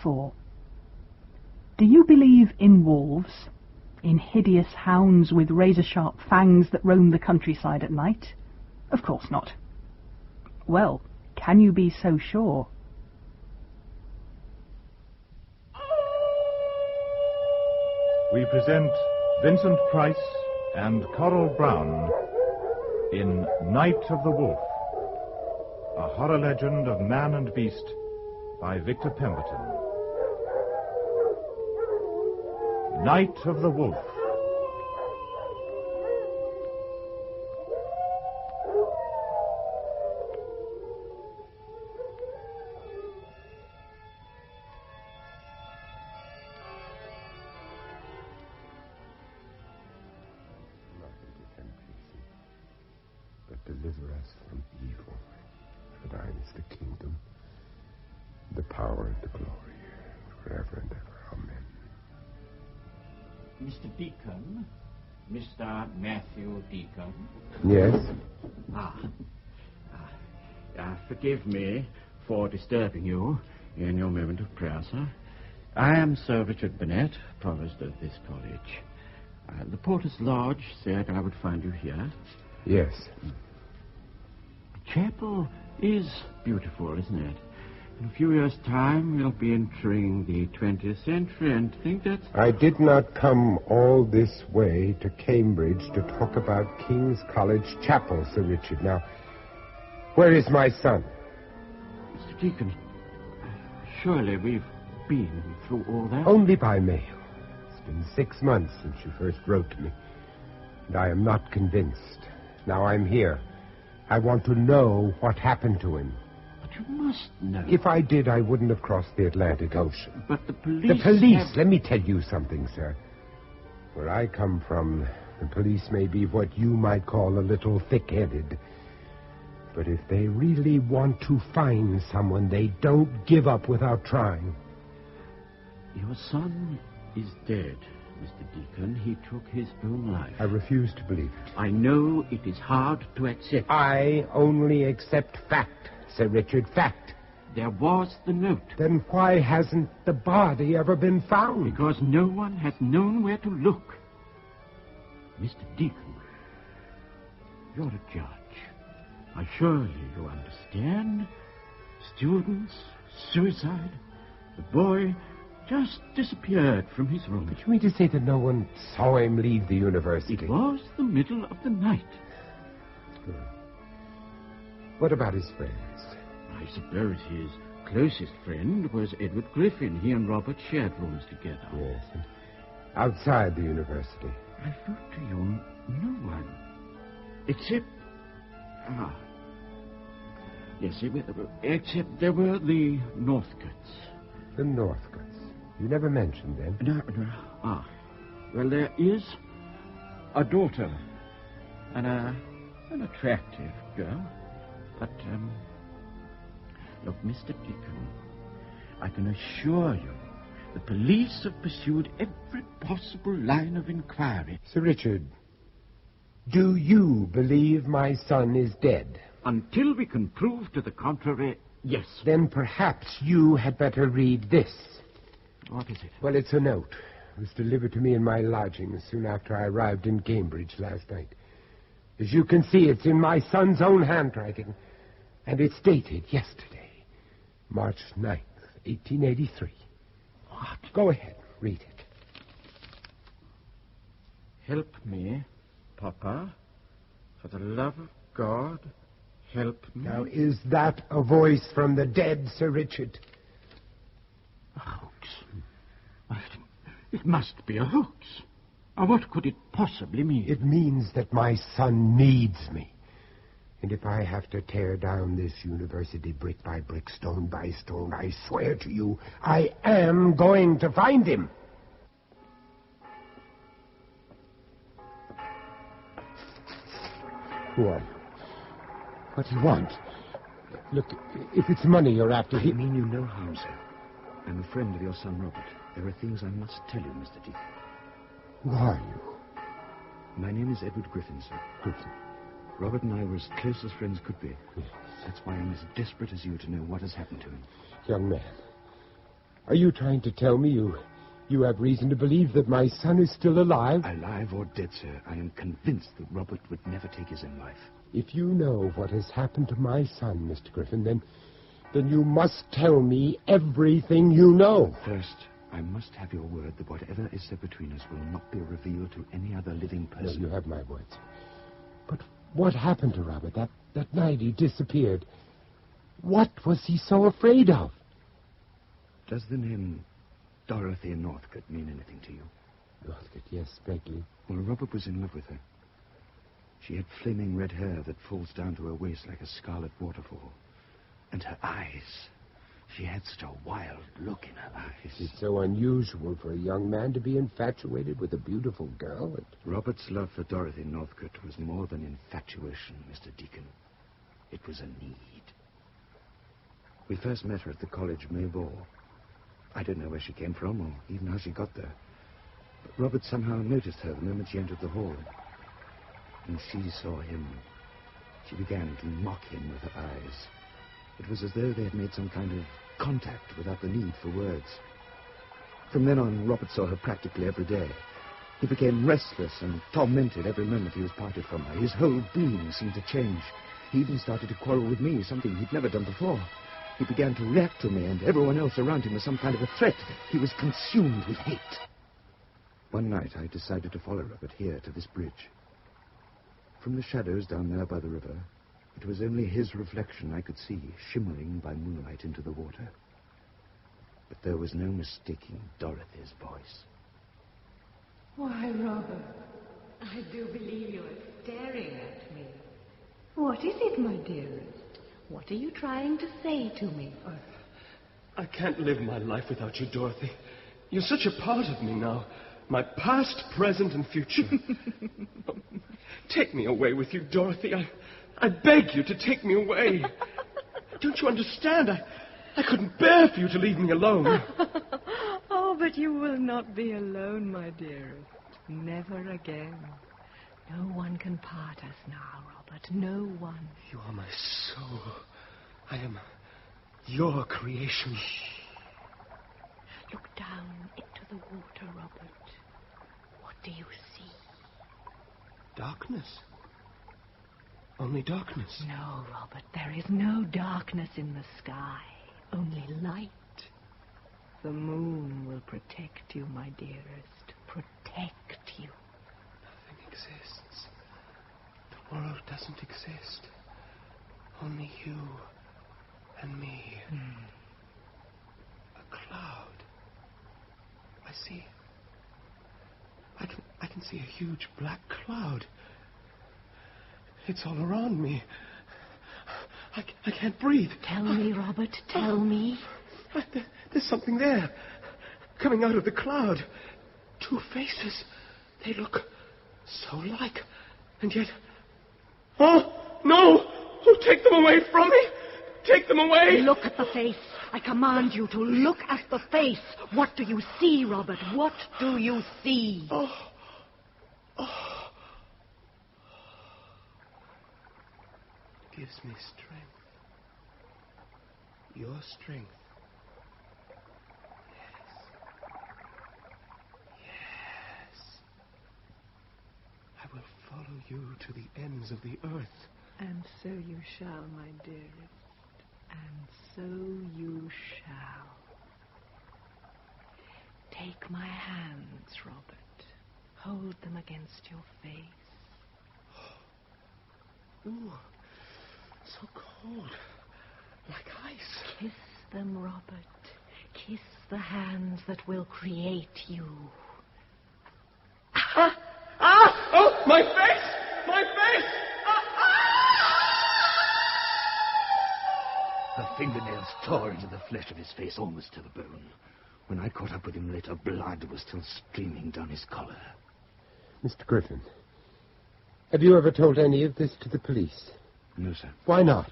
4. Do you believe in wolves? In hideous hounds with razor-sharp fangs that roam the countryside at night? Of course not. Well, can you be so sure? We present Vincent Price and Coral Brown in Night of the Wolf, a horror legend of man and beast by Victor Pemberton. Night of the Wolf. Deliver us from evil, for thine is the kingdom, the power, and the glory, forever and ever. Amen. Mr. Deacon? Mr. Matthew Deacon? Yes? Forgive me for disturbing you in your moment of prayer, sir. I am Sir Richard Burnett, provost of this college. The Porter's Lodge said I would find you here. Yes. Chapel is beautiful, isn't it? In a few years' time, we'll be entering the 20th century and think that... I did not come all this way to Cambridge to talk about King's College Chapel, Sir Richard. Now, where is my son? Mr. Deacon, surely we've been through all that? Only by mail. It's been 6 months since you first wrote to me, and I am not convinced. Now I'm here. I want to know what happened to him. But you must know. If I did, I wouldn't have crossed the Atlantic Ocean. But the police... The police! Let me tell you something, sir. Where I come from, the police may be what you might call a little thick-headed. But if they really want to find someone, they don't give up without trying. Your son is dead, Mr. Deacon. He took his own life. I refuse to believe it. I know it is hard to accept. I only accept fact, Sir Richard, fact. There was the note. Then why hasn't the body ever been found? Because no one has known where to look. Mr. Deacon, you're a judge. Now, surely you understand. Students, suicide, the boy just disappeared from his room. But you mean to say that no one saw him leave the university? It was the middle of the night. What about his friends? I suppose his closest friend was Edward Griffin. He and Robert shared rooms together. Yes, and outside the university? I wrote to you, no one. Except... Yes, except there were the Northcutts. The Northcutts? You never mentioned them. No. Well, there is a daughter. And an attractive girl. But, look, Mr. Deacon, I can assure you the police have pursued every possible line of inquiry. Sir Richard, do you believe my son is dead? Until we can prove to the contrary, yes. Then perhaps you had better read this. What is it? Well, it's a note. It was delivered to me in my lodgings soon after I arrived in Cambridge last night. As you can see, it's in my son's own handwriting. And it's dated yesterday, March 9th, 1883. What? Go ahead, read it. Help me, Papa. For the love of God, help me. Now, is that a voice from the dead, Sir Richard? A hoax. It must be a hoax. What could it possibly mean? It means that my son needs me. And if I have to tear down this university brick by brick, stone by stone, I swear to you, I am going to find him. Who are you? What do you want? Look, if it's money you're after... I mean you no harm, sir. I'm a friend of your son, Robert. There are things I must tell you, Mr. Deacon. Who are you? My name is Edward Griffin, sir. Griffin. Robert and I were as close as friends could be. Yes. That's why I'm as desperate as you to know what has happened to him. Young man, Are you trying to tell me you have reason to believe that my son is still alive? Alive or dead, sir, I am convinced that Robert would never take his own life. If you know what has happened to my son, Mr. Griffin, then you must tell me everything you know. First, I must have your word that whatever is said between us will not be revealed to any other living person. No, you have my words. But what happened to Robert that night he disappeared? What was he so afraid of? Does the name Dorothy Northcutt mean anything to you? Northcutt, yes, vaguely. Well, Robert was in love with her. She had flaming red hair that falls down to her waist like a scarlet waterfall. And her eyes. She had such a wild look in her eyes. Is it so unusual for a young man to be infatuated with a beautiful girl? Robert's love for Dorothy Northcutt was more than infatuation, Mr. Deacon. It was a need. We first met her at the college May ball. I don't know where she came from or even how she got there. But Robert somehow noticed her the moment she entered the hall. When she saw him, she began to mock him with her eyes. It was as though they had made some kind of contact without the need for words. From then on, Robert saw her practically every day. He became restless and tormented every moment he was parted from her. His whole being seemed to change. He even started to quarrel with me, something he'd never done before. He began to react to me and everyone else around him as some kind of a threat. He was consumed with hate. One night, I decided to follow Robert here to this bridge. From the shadows down there by the river, it was only his reflection I could see, shimmering by moonlight into the water. But there was no mistaking Dorothy's voice. Why, Robert, I do believe you're staring at me. What is it, my dearest? What are you trying to say to me? I can't live my life without you, Dorothy. You're such a part of me now. My past, present, and future. Take me away with you, Dorothy. I beg you to take me away. Don't you understand? I couldn't bear for you to leave me alone. Oh, but you will not be alone, my dearest. Never again. No one can part us now, Robert. No one. You are my soul. I am your creation. Look down into the water, Robert. What do you see? Darkness. Only darkness. No, Robert, there is no darkness in the sky. Only light. The moon will protect you, my dearest. Protect you. Nothing exists. The world doesn't exist. Only you and me. A cloud. I see. I can see a huge black cloud. It's all around me. I can't breathe. Tell me, Robert, tell me. There's something there, coming out of the cloud. Two faces. They look so alike, and yet... Oh, no! Oh, take them away from me! Take them away! Look at the face. I command you to look at the face. What do you see, Robert? What do you see? Oh. It gives me strength. Your strength. Yes. I will follow you to the ends of the earth. And so you shall, my dearest. And so you shall. Take my hands, Robert. Hold them against your face. Ooh, so cold. Like ice. Kiss them, Robert. Kiss the hands that will create you. Ah! Ah! Oh, my face! My face! Her fingernails tore into the flesh of his face almost to the bone. When I caught up with him later, blood was still streaming down his collar. Mr. Griffin, have you ever told any of this to the police? No, sir. Why not?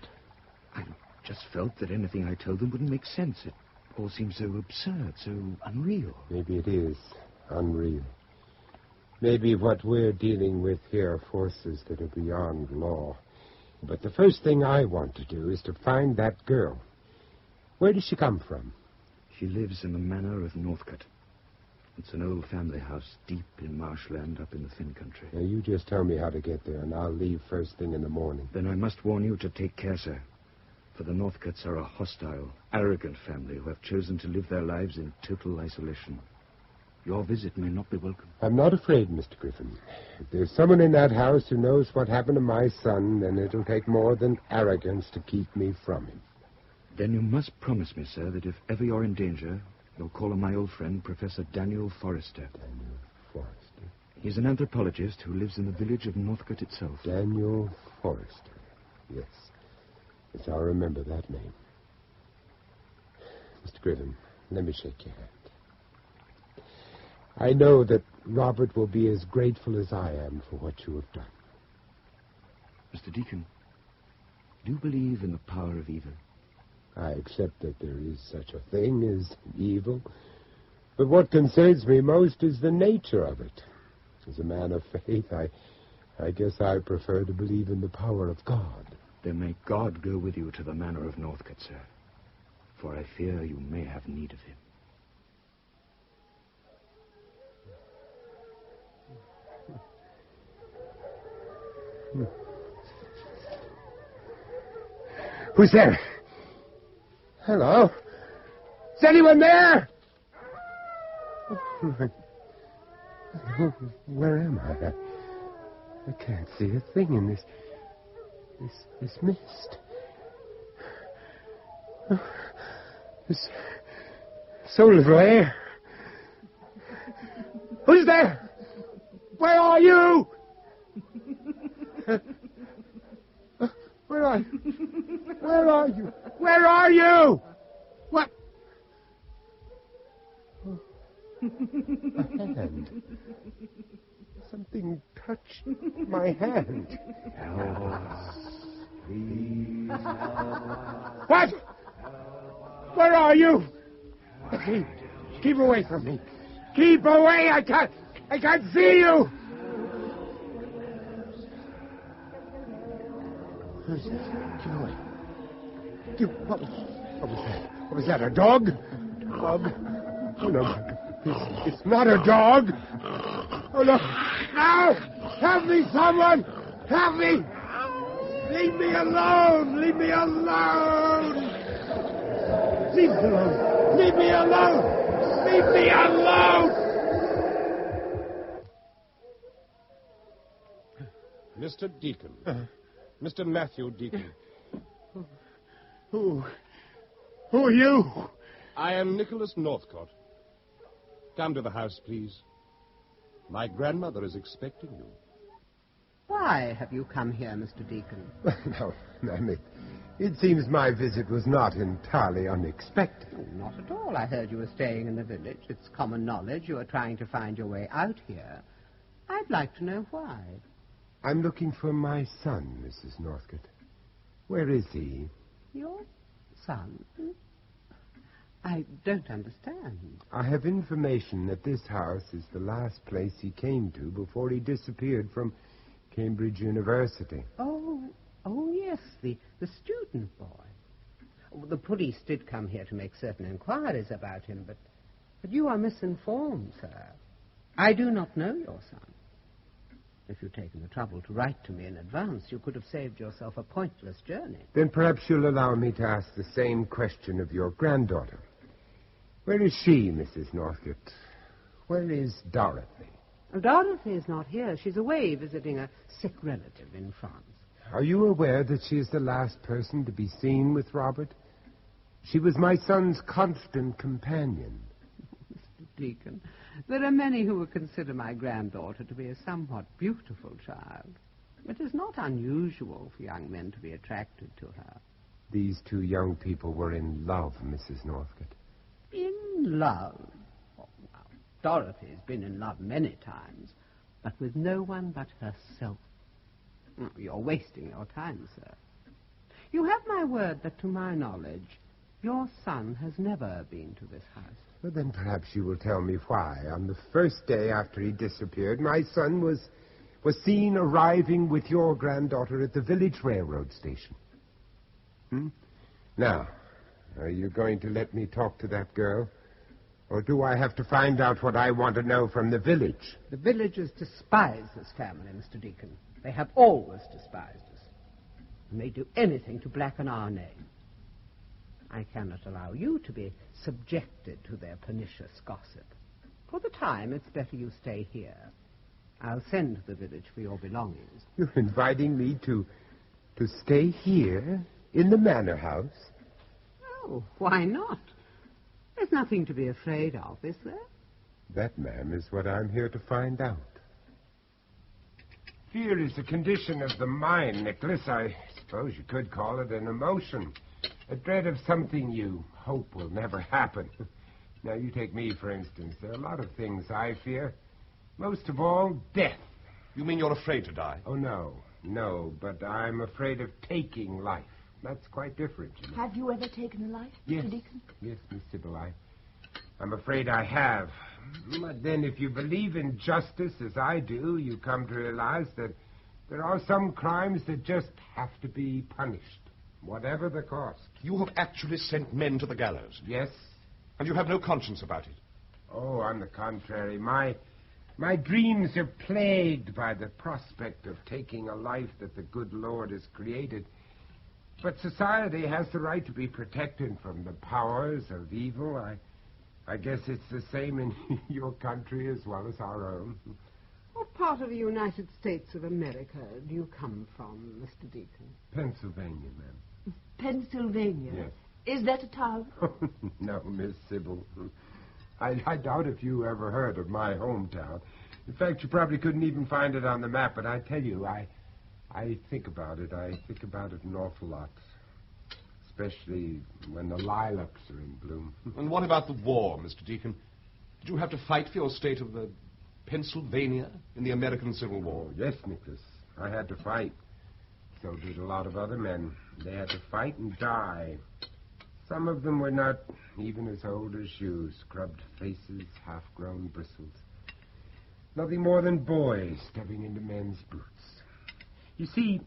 I just felt that anything I told them wouldn't make sense. It all seemed so absurd, so unreal. Maybe it is unreal. Maybe what we're dealing with here are forces that are beyond law. But the first thing I want to do is to find that girl. Where does she come from? She lives in the manor of Northcutt. It's an old family house deep in marshland up in the Finn country. Now, you just tell me how to get there, and I'll leave first thing in the morning. Then I must warn you to take care, sir. For the Northcutts are a hostile, arrogant family who have chosen to live their lives in total isolation. Your visit may not be welcome. I'm not afraid, Mr. Griffin. If there's someone in that house who knows what happened to my son, then it'll take more than arrogance to keep me from him. Then you must promise me, sir, that if ever you're in danger, you'll call on my old friend, Professor Daniel Forrester. Daniel Forrester? He's an anthropologist who lives in the village of Northcutt itself. Daniel Forrester. Yes. Yes, I'll remember that name. Mr. Griffin, let me shake your hand. I know that Robert will be as grateful as I am for what you have done. Mr. Deacon, do you believe in the power of evil? I accept that there is such a thing as evil, but what concerns me most is the nature of it. As a man of faith, I guess I prefer to believe in the power of God. Then may God go with you to the manor of Northcutt, sir, for I fear you may have need of him. Who's there? Hello? Is anyone there? Where am I? I can't see a thing in this mist. There's so little air. Who's there? Where are you? Where are you? Where are you? Where are you? What? Oh. A hand. Something touched my hand. Help us. Please help us. What? Where are you? Keep away from me. Keep away. I can't see you. Keep away. What was that? What was that? A dog? Dog? Oh, no. It's not a dog. Oh, no. No! Help me, someone! Help me! Leave me alone! Leave me alone! Leave me alone! Leave me alone! Leave me alone! Mr. Deacon. Mr. Matthew Deacon. Who are you? I am Nicholas Northcott. Come to the house, please. My grandmother is expecting you. Why have you come here, Mr. Deacon? No, ma'am, it seems my visit was not entirely unexpected. Oh, not at all. I heard you were staying in the village. It's common knowledge you are trying to find your way out here. I'd like to know why. I'm looking for my son, Mrs. Northcott. Where is he? Your son? I don't understand. I have information that this house is the last place he came to before he disappeared from Cambridge University. Oh, yes, the student boy. The police did come here to make certain inquiries about him, but you are misinformed, sir. I do not know your son. If you'd taken the trouble to write to me in advance, you could have saved yourself a pointless journey. Then perhaps you'll allow me to ask the same question of your granddaughter. Where is she, Mrs. Northcott? Where is Dorothy? Dorothy is not here. She's away visiting a sick relative in France. Are you aware that she is the last person to be seen with Robert? She was my son's constant companion. Mr. Deacon, there are many who would consider my granddaughter to be a somewhat beautiful child. It is not unusual for young men to be attracted to her. These two young people were in love, Mrs. Northcott. In love? Oh, well, Dorothy's been in love many times, but with no one but herself. Oh, you're wasting your time, sir. You have my word that, to my knowledge, your son has never been to this house. Well, then perhaps you will tell me why. On the first day after he disappeared, my son was seen arriving with your granddaughter at the village railroad station. Now, Are you going to let me talk to that girl? Or do I have to find out what I want to know from the village? The villagers despise this family, Mr. Deacon. They have always despised us. And they do anything to blacken our name. I cannot allow you to be subjected to their pernicious gossip. For the time, it's better you stay here. I'll send to the village for your belongings. You're inviting me to stay here in the manor house? Oh, why not? There's nothing to be afraid of, is there? That, ma'am, is what I'm here to find out. Fear is a condition of the mind, Nicholas. I suppose you could call it an emotion. A dread of something you hope will never happen. Now, you take me, for instance. There are a lot of things I fear. Most of all, death. You mean you're afraid to die? Oh, no, but I'm afraid of taking life. That's quite different, you know. Have you ever taken a life, Yes. Mr. Deacon? Yes, Miss Sybil, I'm afraid I have. But then if you believe in justice as I do, you come to realize that there are some crimes that just have to be punished, whatever the cost. You have actually sent men to the gallows? Yes. And you have no conscience about it? Oh, on the contrary, my dreams are plagued by the prospect of taking a life that the good Lord has created. But society has the right to be protected from the powers of evil. I guess it's the same in your country as well as our own. What part of the United States of America do you come from, Mr. Deacon? Pennsylvania, ma'am. Pennsylvania? Yes. Is that a town? No, Miss Sybil. I doubt if you ever heard of my hometown. In fact, you probably couldn't even find it on the map, but I tell you, I think about it. I think about it an awful lot. Especially when the lilacs are in bloom. And what about the war, Mr. Deacon? Did you have to fight for your state of Pennsylvania in the American Civil War? Oh, yes, Nicholas. I had to fight. So did a lot of other men. They had to fight and die. Some of them were not even as old as you, scrubbed faces, half-grown bristles. Nothing more than boys stepping into men's boots. You see,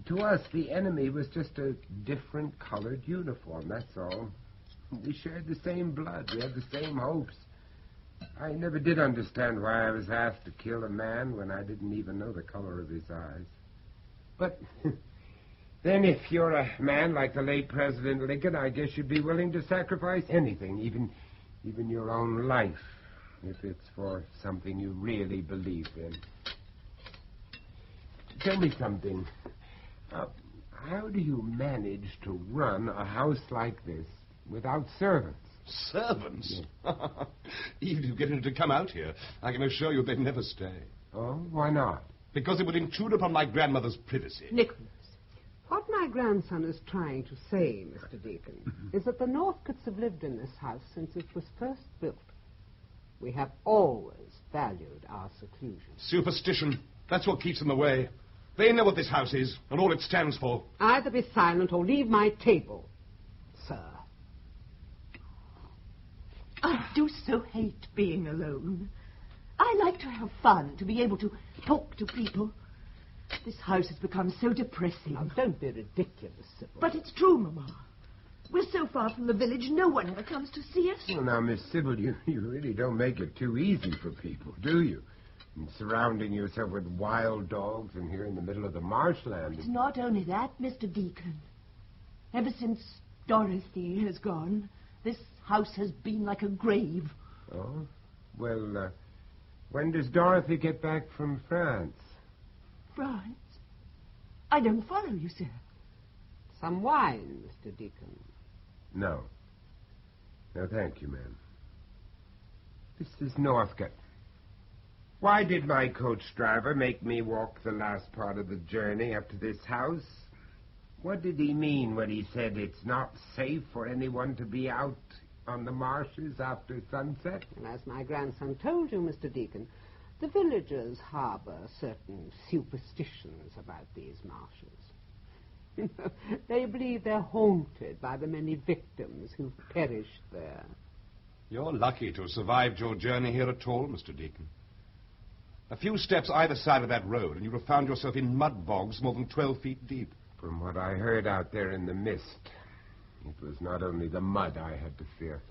to us, the enemy was just a different colored uniform, that's all. We shared the same blood. We had the same hopes. I never did understand why I was asked to kill a man when I didn't even know the color of his eyes. But then if you're a man like the late President Lincoln, I guess you'd be willing to sacrifice anything, even your own life, if it's for something you really believe in. Tell me something. How do you manage to run a house like this without servants? Servants? Yes. Even if you get them to come out here, I can assure you they'd never stay. Oh, why not? Because it would intrude upon my grandmother's privacy. Nicholas. What my grandson is trying to say, Mr. Deacon, is that the Northcutts have lived in this house since it was first built. We have always valued our seclusion. Superstition. That's what keeps them away. They know what this house is and all it stands for. Either be silent or leave my table, sir. I do so hate being alone. I like to have fun, to be able to talk to people. This house has become so depressing. Now, don't be ridiculous, Sybil. But it's true, Mamma. We're so far from the village, no one ever comes to see us. Well, now, Miss Sybil, you really don't make it too easy for people, do you? And surrounding yourself with wild dogs and here in the middle of the marshland. It's not only that, Mr. Deacon. Ever since Dorothy has gone, this house has been like a grave. Oh? Well, when does Dorothy get back from France? France? I don't follow you, sir. Some wine, Mr. Deacon. No. No, thank you, ma'am. This is Northcutt. Why did my coach driver make me walk the last part of the journey up to this house? What did he mean when he said it's not safe for anyone to be out on the marshes after sunset? And as my grandson told you, Mr. Deacon, the villagers harbor certain superstitions about these marshes. They believe they're haunted by the many victims who've perished there. You're lucky to have survived your journey here at all, Mr. Deacon. A few steps either side of that road, and you'd have found yourself in mud bogs more than 12 feet deep. From what I heard out there in the mist, It was not only the mud I had to fear.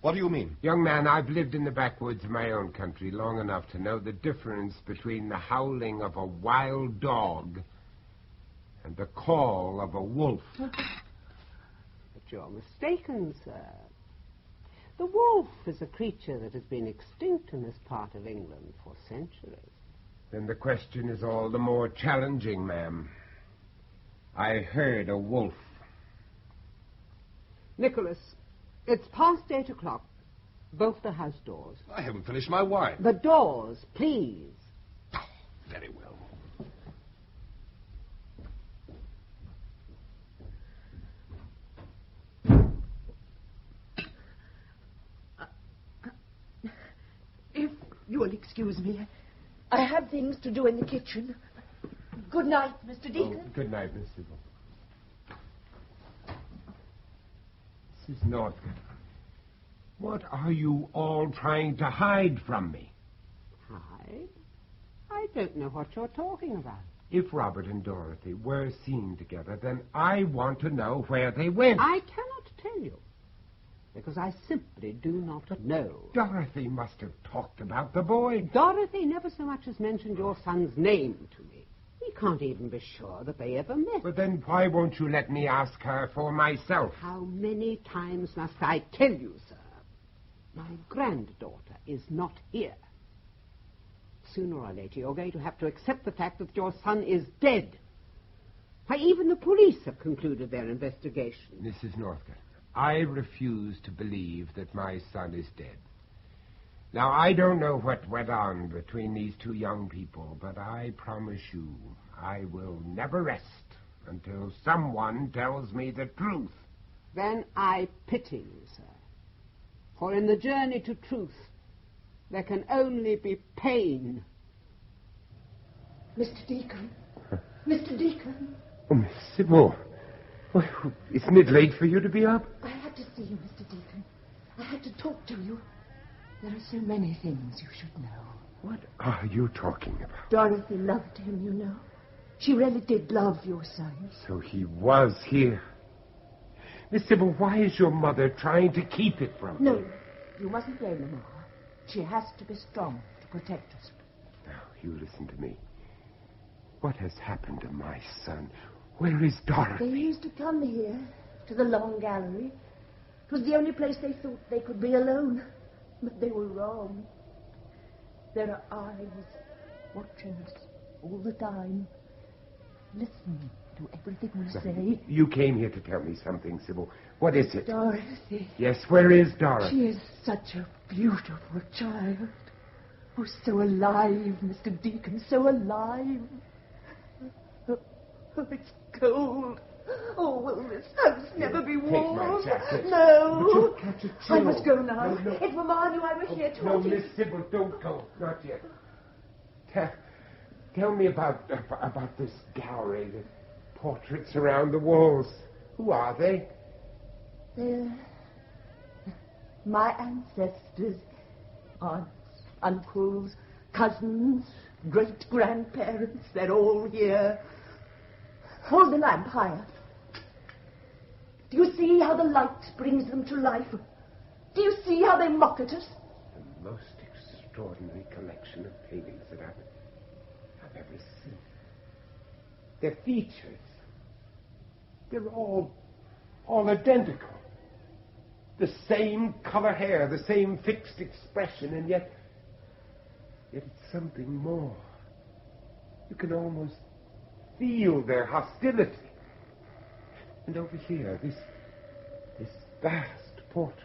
What do you mean? Young man, I've lived in the backwoods of my own country long enough to know the difference between the howling of a wild dog and the call of a wolf. But you're mistaken, sir. The wolf is a creature that has been extinct in this part of England for centuries. Then the question is all the more challenging, ma'am. I heard a wolf. Nicholas, it's past 8 o'clock. Both the house doors. I haven't finished my wine. The doors, please. Very well. If you'll excuse me, I have things to do in the kitchen. Good night, Mr. Deacon. Oh, good night, Miss Sybil. Mrs. Northcutts, what are you all trying to hide from me? Hide? I don't know what you're talking about. If Robert and Dorothy were seen together, then I want to know where they went. I cannot tell you, because I simply do not know. Dorothy must have talked about the boy. Dorothy never so much as mentioned your son's name to me. We can't even be sure that they ever met. But then why won't you let me ask her for myself? How many times must I tell you, sir? My granddaughter is not here. Sooner or later, you're going to have to accept the fact that your son is dead. Why, even the police have concluded their investigation. Mrs. Northcutts, I refuse to believe that my son is dead. Now, I don't know what went on between these two young people, but I promise you I will never rest until someone tells me the truth. Then I pity you, sir. For in the journey to truth, there can only be pain. Mr. Deacon. Mr. Deacon. Oh, Miss Sybil. Well, isn't it late for you to be up? I had to see you, Mr. Deacon. I had to talk to you. There are so many things you should know. What are you talking about? Dorothy loved him, you know. She really did love your son. So he was here. Miss Sybil, why is your mother trying to keep it from me? No, you mustn't blame her, Mama. She has to be strong to protect us. Now, you listen to me. What has happened to my son? Where is Dorothy? They used to come here, to the long gallery. It was the only place they thought they could be alone. But they were wrong. There are eyes watching us all the time. Listen to everything we say. You came here to tell me something, Sybil. What is it? Dorothy. Yes, where is Dorothy? She is such a beautiful child. Oh, so alive, Mr. Deacon, so alive. Oh, it's cold. Oh, will this house never be warm? Take my jacket. No. But you'll catch a chill. I must go now. No. If Mamma knew I were here No, talking... Miss Sybil, don't go. Not yet. Tell me about this gallery, the portraits around the walls. Who are they? They're my ancestors. Aunts, uncles, cousins, great-grandparents. They're all here. Hold the lamp higher. Do you see how the light brings them to life? Do you see how they mock at us? The most extraordinary collection of paintings that I've ever seen. Their features, they're all identical. The same color hair, the same fixed expression, and yet it's something more. You can almost feel their hostility. And over here, this vast portrait.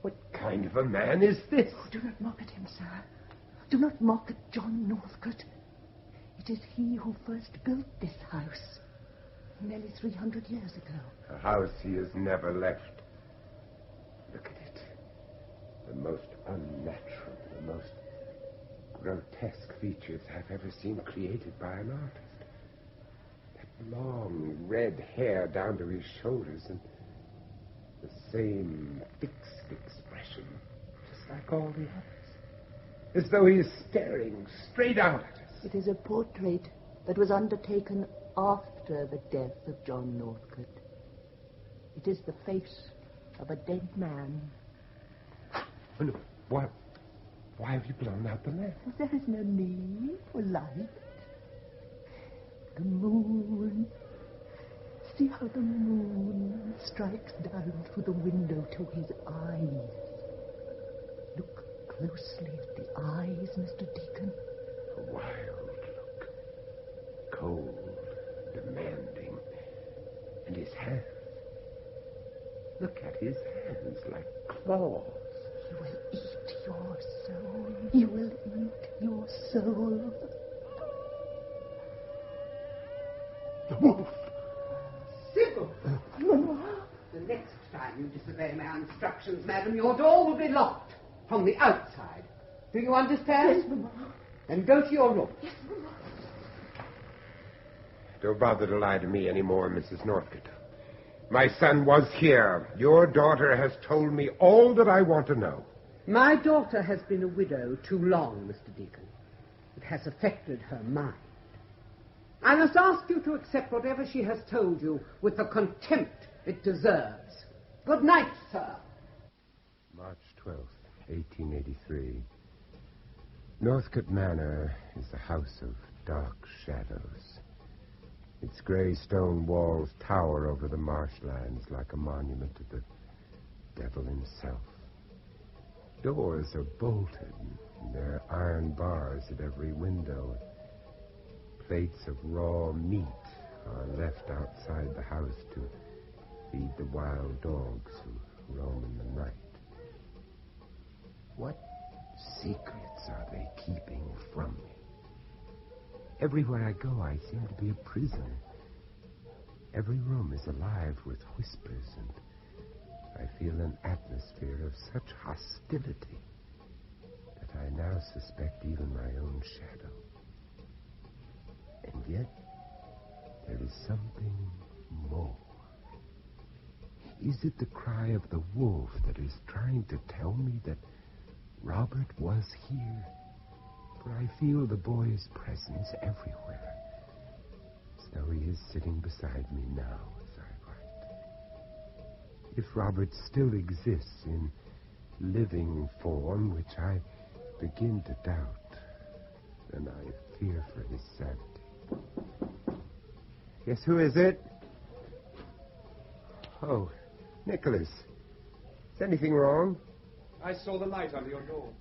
What kind of a man is this? Oh, do not mock at him, sir. Do not mock at John Northcutt. It is he who first built this house, nearly 300 years ago. A house he has never left. Look at it. The most unnatural, the most grotesque features I've ever seen created by an artist. That long red hair down to his shoulders and the same fixed expression, just like all the others. As though he is staring straight out at us. It is a portrait that was undertaken after the death of John Northcutt. It is the face of a dead man. Oh, no. Why have you blown out the lamp? There is no need for light. The moon. See how the moon strikes down through the window to his eyes. Look closely at the eyes, Mr. Deacon. A wild look. Cold, demanding. And his hands. Look at his hands like claws. He will eat your soul. He will eat your soul. The wolf! Sybil! The next time you disobey my instructions, madam, your door will be locked from the outside. Do you understand? Yes, Mamma. Then go to your room. Yes, Mamma. Don't bother to lie to me anymore, Mrs. Northcutt. My son was here. Your daughter has told me all that I want to know. My daughter has been a widow too long, Mr. Deacon. It has affected her mind. I must ask you to accept whatever she has told you with the contempt it deserves. Good night, sir. March 12th, 1883. Northcutt Manor is a house of dark shadows. Its grey stone walls tower over the marshlands like a monument to the devil himself. Doors are bolted, and there are iron bars at every window. Plates of raw meat are left outside the house to feed the wild dogs who roam in the night. What secrets are they keeping from me? Everywhere I go, I seem to be a prisoner. Every room is alive with whispers, and I feel an atmosphere of such hostility that I now suspect even my own shadow. And yet, there is something more. Is it the cry of the wolf that is trying to tell me that Robert was here? For I feel the boy's presence everywhere, as though he is sitting beside me now as I write. If Robert still exists in living form, which I begin to doubt, then I fear for his sanity. Yes, who is it? Oh, Nicholas. Is anything wrong? I saw the light under your door.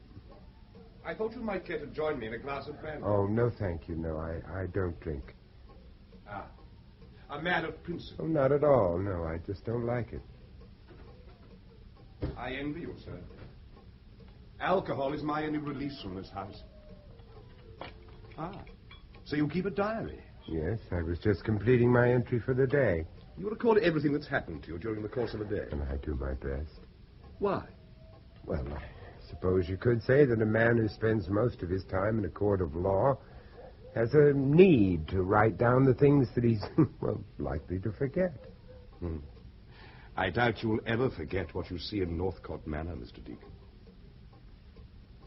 I thought you might care to join me in a glass of brandy. Oh, no, thank you. No, I don't drink. Ah, a man of principle. Oh, not at all. No, I just don't like it. I envy you, sir. Alcohol is my only release from this house. Ah, so you keep a diary? Yes, I was just completing my entry for the day. You record everything that's happened to you during the course of a day? And I do my best. Why? Well, I suppose you could say that a man who spends most of his time in a court of law has a need to write down the things that he's, well, likely to forget. I doubt you'll ever forget what you see in Northcott Manor, Mr. Deacon.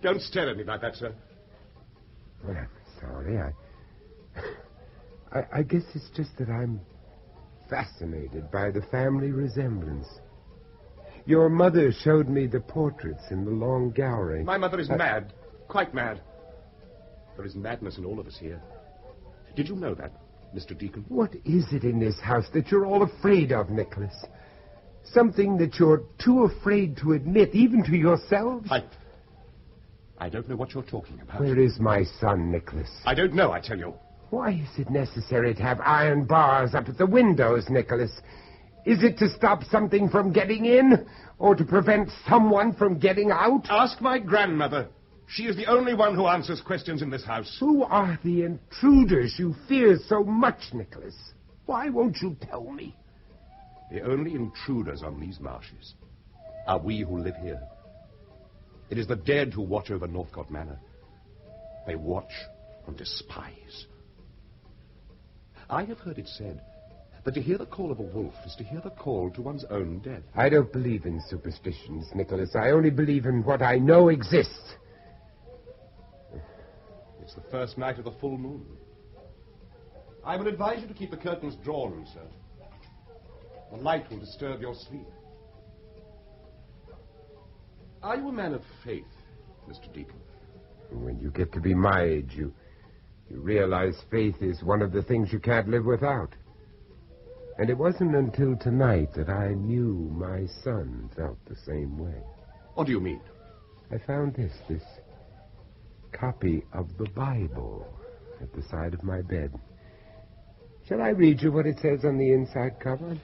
Don't stare at me like that, sir. Well, I'm sorry. I guess it's just that I'm fascinated by the family resemblance. Your mother showed me the portraits in the long gallery. My mother is mad. Quite mad. There is madness in all of us here. Did you know that, Mr. Deacon? What is it in this house that you're all afraid of, Nicholas? Something that you're too afraid to admit, even to yourselves? I don't know what you're talking about. Where is my son, Nicholas? I don't know, I tell you. Why is it necessary to have iron bars up at the windows, Nicholas? Is it to stop something from getting in, or to prevent someone from getting out? Ask my grandmother. She is the only one who answers questions in this house. Who are the intruders you fear so much, Nicholas? Why won't you tell me? The only intruders on these marshes are we who live here. It is the dead who watch over Northcott Manor. They watch and despise. I have heard it said that to hear the call of a wolf is to hear the call to one's own death. I don't believe in superstitions, Nicholas. I only believe in what I know exists. It's the first night of the full moon. I would advise you to keep the curtains drawn, sir. The light will disturb your sleep. Are you a man of faith, Mr. Deacon? When you get to be my age, you realize faith is one of the things you can't live without. And it wasn't until tonight that I knew my son felt the same way. What do you mean? I found this copy of the Bible at the side of my bed. Shall I read you what it says on the inside cover?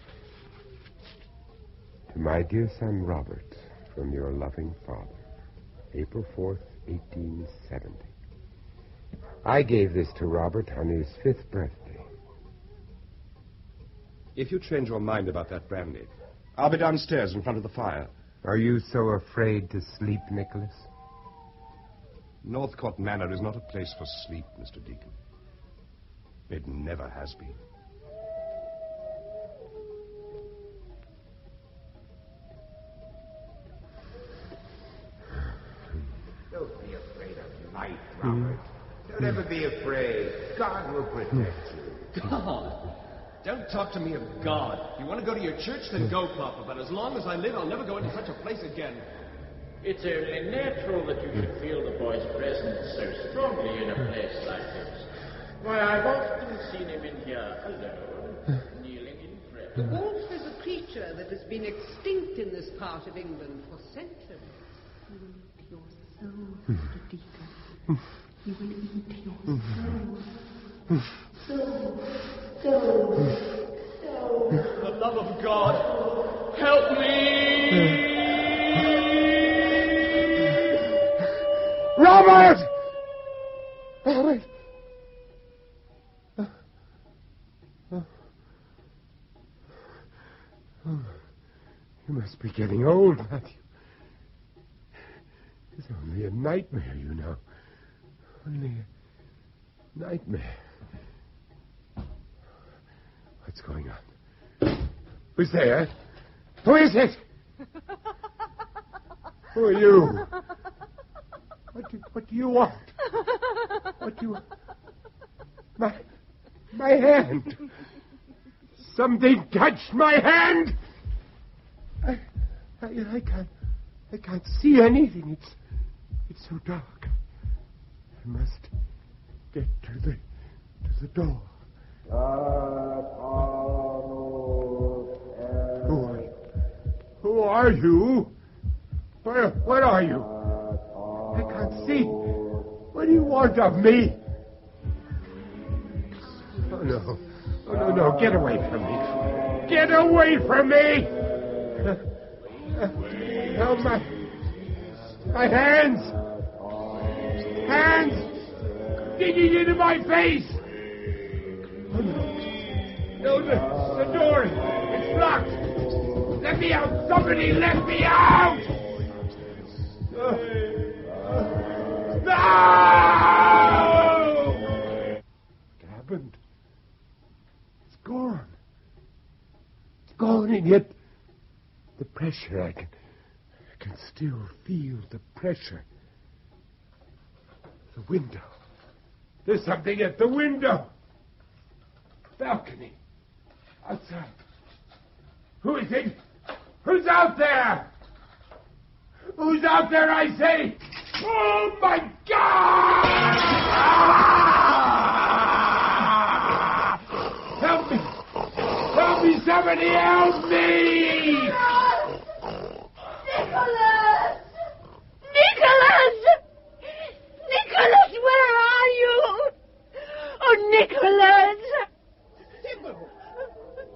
To my dear son Robert, from your loving father, April 4th, 1870. I gave this to Robert on his 5th birthday. If you change your mind about that brandy, I'll be downstairs in front of the fire. Are you so afraid to sleep, Nicholas? Northcote Manor is not a place for sleep, Mr. Deacon. It never has been. Don't be afraid of light, Robert. Don't ever be afraid. God will protect you. God! Don't talk to me of God. If you want to go to your church, then go, Papa. But as long as I live, I'll never go into such a place again. It's only natural that you should feel the boy's presence so strongly in a place like this. Why, I've often seen him in here alone, kneeling in prayer. The wolf is a creature that has been extinct in this part of England for centuries. He will eat your soul, Mr. Deacon. He will eat your soul. Soul. For the love of God, help me! Robert! Robert! You must be getting old, Matthew. It's only a nightmare, you know. Only a nightmare. What's going on? Who's there? Who is it? Who are you? What do you want? What do you... My hand! Something touched my hand! I can't see anything. It's so dark. I must get to the door. Who are you? What are you? I can't see. What do you want of me? Oh, no. Oh, no. Get away from me. Get away from me! Help my hands! Hands! Digging into my face! Oh, no. No, the door is blocked! Let me out! Somebody let me out! No! What happened? It's gone. It's gone, and yet the pressure, I can still feel the pressure. The window. There's something at the window. Balcony. Outside. Who is it? Who's out there? Who's out there, I say? Oh, my God! Help me! Help me! Somebody help me! Nicholas! Nicholas! Nicholas, where are you? Oh, Nicholas! Sybil!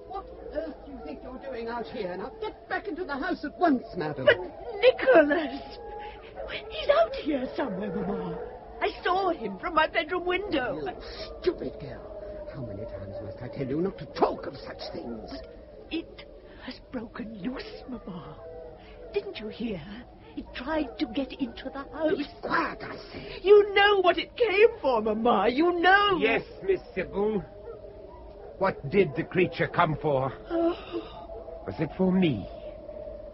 What on earth do you think you're doing out here? Now get back into the house at once, madam. But Nicholas! He's out here somewhere, Mama. I saw him from my bedroom window. You stupid girl. How many times must I tell you not to talk of such things? But it has broken loose, Mama. Didn't you hear? It tried to get into the house. Be quiet, I say. You know what it came for, Mama. You know. Yes, Miss Sybil. What did the creature come for? Oh. Was it for me?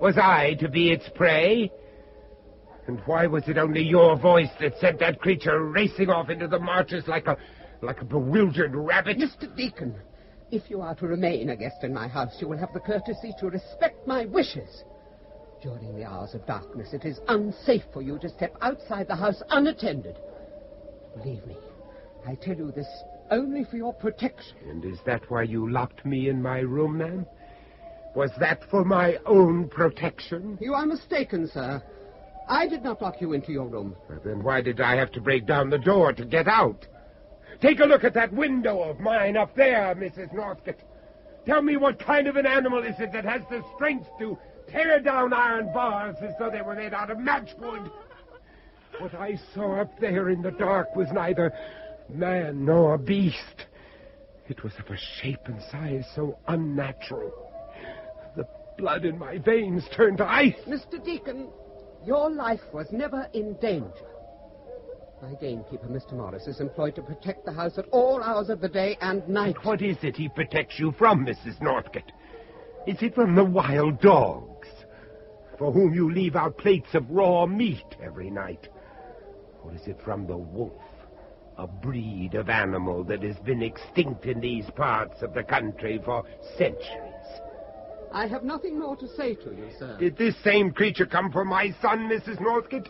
Was I to be its prey? And why was it only your voice that sent that creature racing off into the marshes like a bewildered rabbit? Mr. Deacon, If you are to remain a guest in my house, you will have the courtesy to respect my wishes. During the hours of darkness, it is unsafe for you to step outside the house unattended. Believe me, I tell you this only for your protection. And is that why you locked me in my room, then? Was that for my own protection? You are mistaken, sir. I did not lock you into your room. Well, then why did I have to break down the door to get out? Take a look at that window of mine up there, Mrs. Northcutt. Tell me what kind of an animal is it that has the strength to tear down iron bars as though they were made out of matchwood? What I saw up there in the dark was neither man nor beast. It was of a shape and size so unnatural. The blood in my veins turned to ice. Mr. Deacon, your life was never in danger. My gamekeeper, Mr. Morris, is employed to protect the house at all hours of the day and night. And what is it he protects you from, Mrs. Northcutt? Is it from the wild dogs, for whom you leave out plates of raw meat every night? Or is it from the wolf, a breed of animal that has been extinct in these parts of the country for centuries? I have nothing more to say to you, sir. Did this same creature come for my son, Mrs. Northcutt?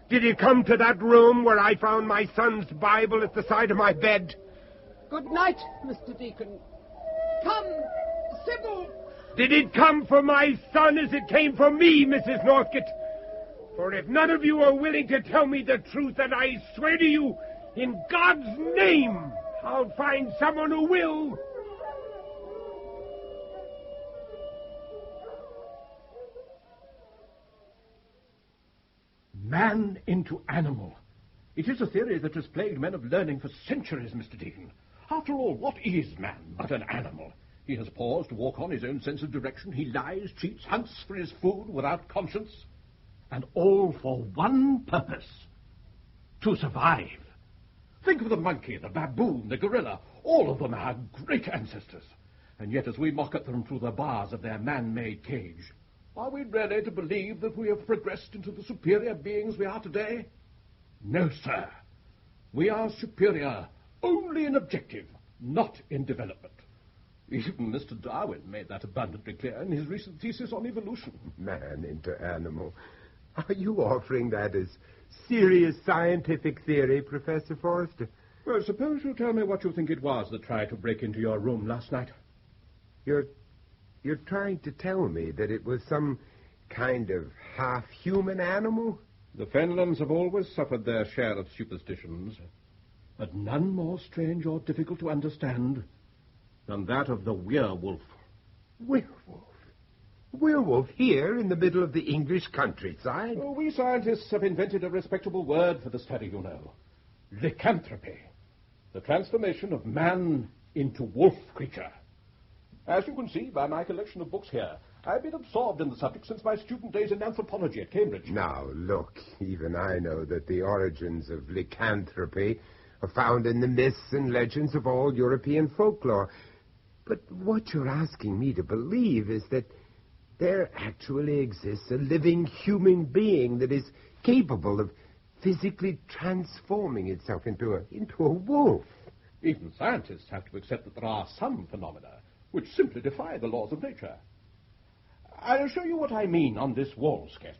Did it come to that room where I found my son's Bible at the side of my bed? Good night, Mr. Deacon. Come, Sybil! Did it come for my son as it came for me, Mrs. Northcutt? For if none of you are willing to tell me the truth, then I swear to you, in God's name, I'll find someone who will. Man into animal. It is a theory that has plagued men of learning for centuries, Mr. Deacon. After all, what is man but an animal? He has paws to walk on his own sense of direction. He lies, cheats, hunts for his food without conscience. And all for one purpose: to survive. Think of the monkey, the baboon, the gorilla. All of them are great ancestors. And yet as we mock at them through the bars of their man-made cage, are we really to believe that we have progressed into the superior beings we are today? No, sir. We are superior only in objective, not in development. Even Mr. Darwin made that abundantly clear in his recent thesis on evolution. Man into animal. Are you offering that as serious scientific theory, Professor Forrester? Well, suppose you tell me what you think it was that tried to break into your room last night. You're trying to tell me that it was some kind of half-human animal? The Fenlands have always suffered their share of superstitions, but none more strange or difficult to understand than that of the werewolf. Werewolf? Werewolf here in the middle of the English countryside? Oh, we scientists have invented a respectable word for the study, you know. Lycanthropy. The transformation of man into wolf creature. As you can see by my collection of books here, I've been absorbed in the subject since my student days in anthropology at Cambridge. Now, look, even I know that the origins of lycanthropy are found in the myths and legends of all European folklore. But what you're asking me to believe is that there actually exists a living human being that is capable of physically transforming itself into a wolf. Even scientists have to accept that there are some phenomena which simply defy the laws of nature. I'll show you what I mean on this wall sketch.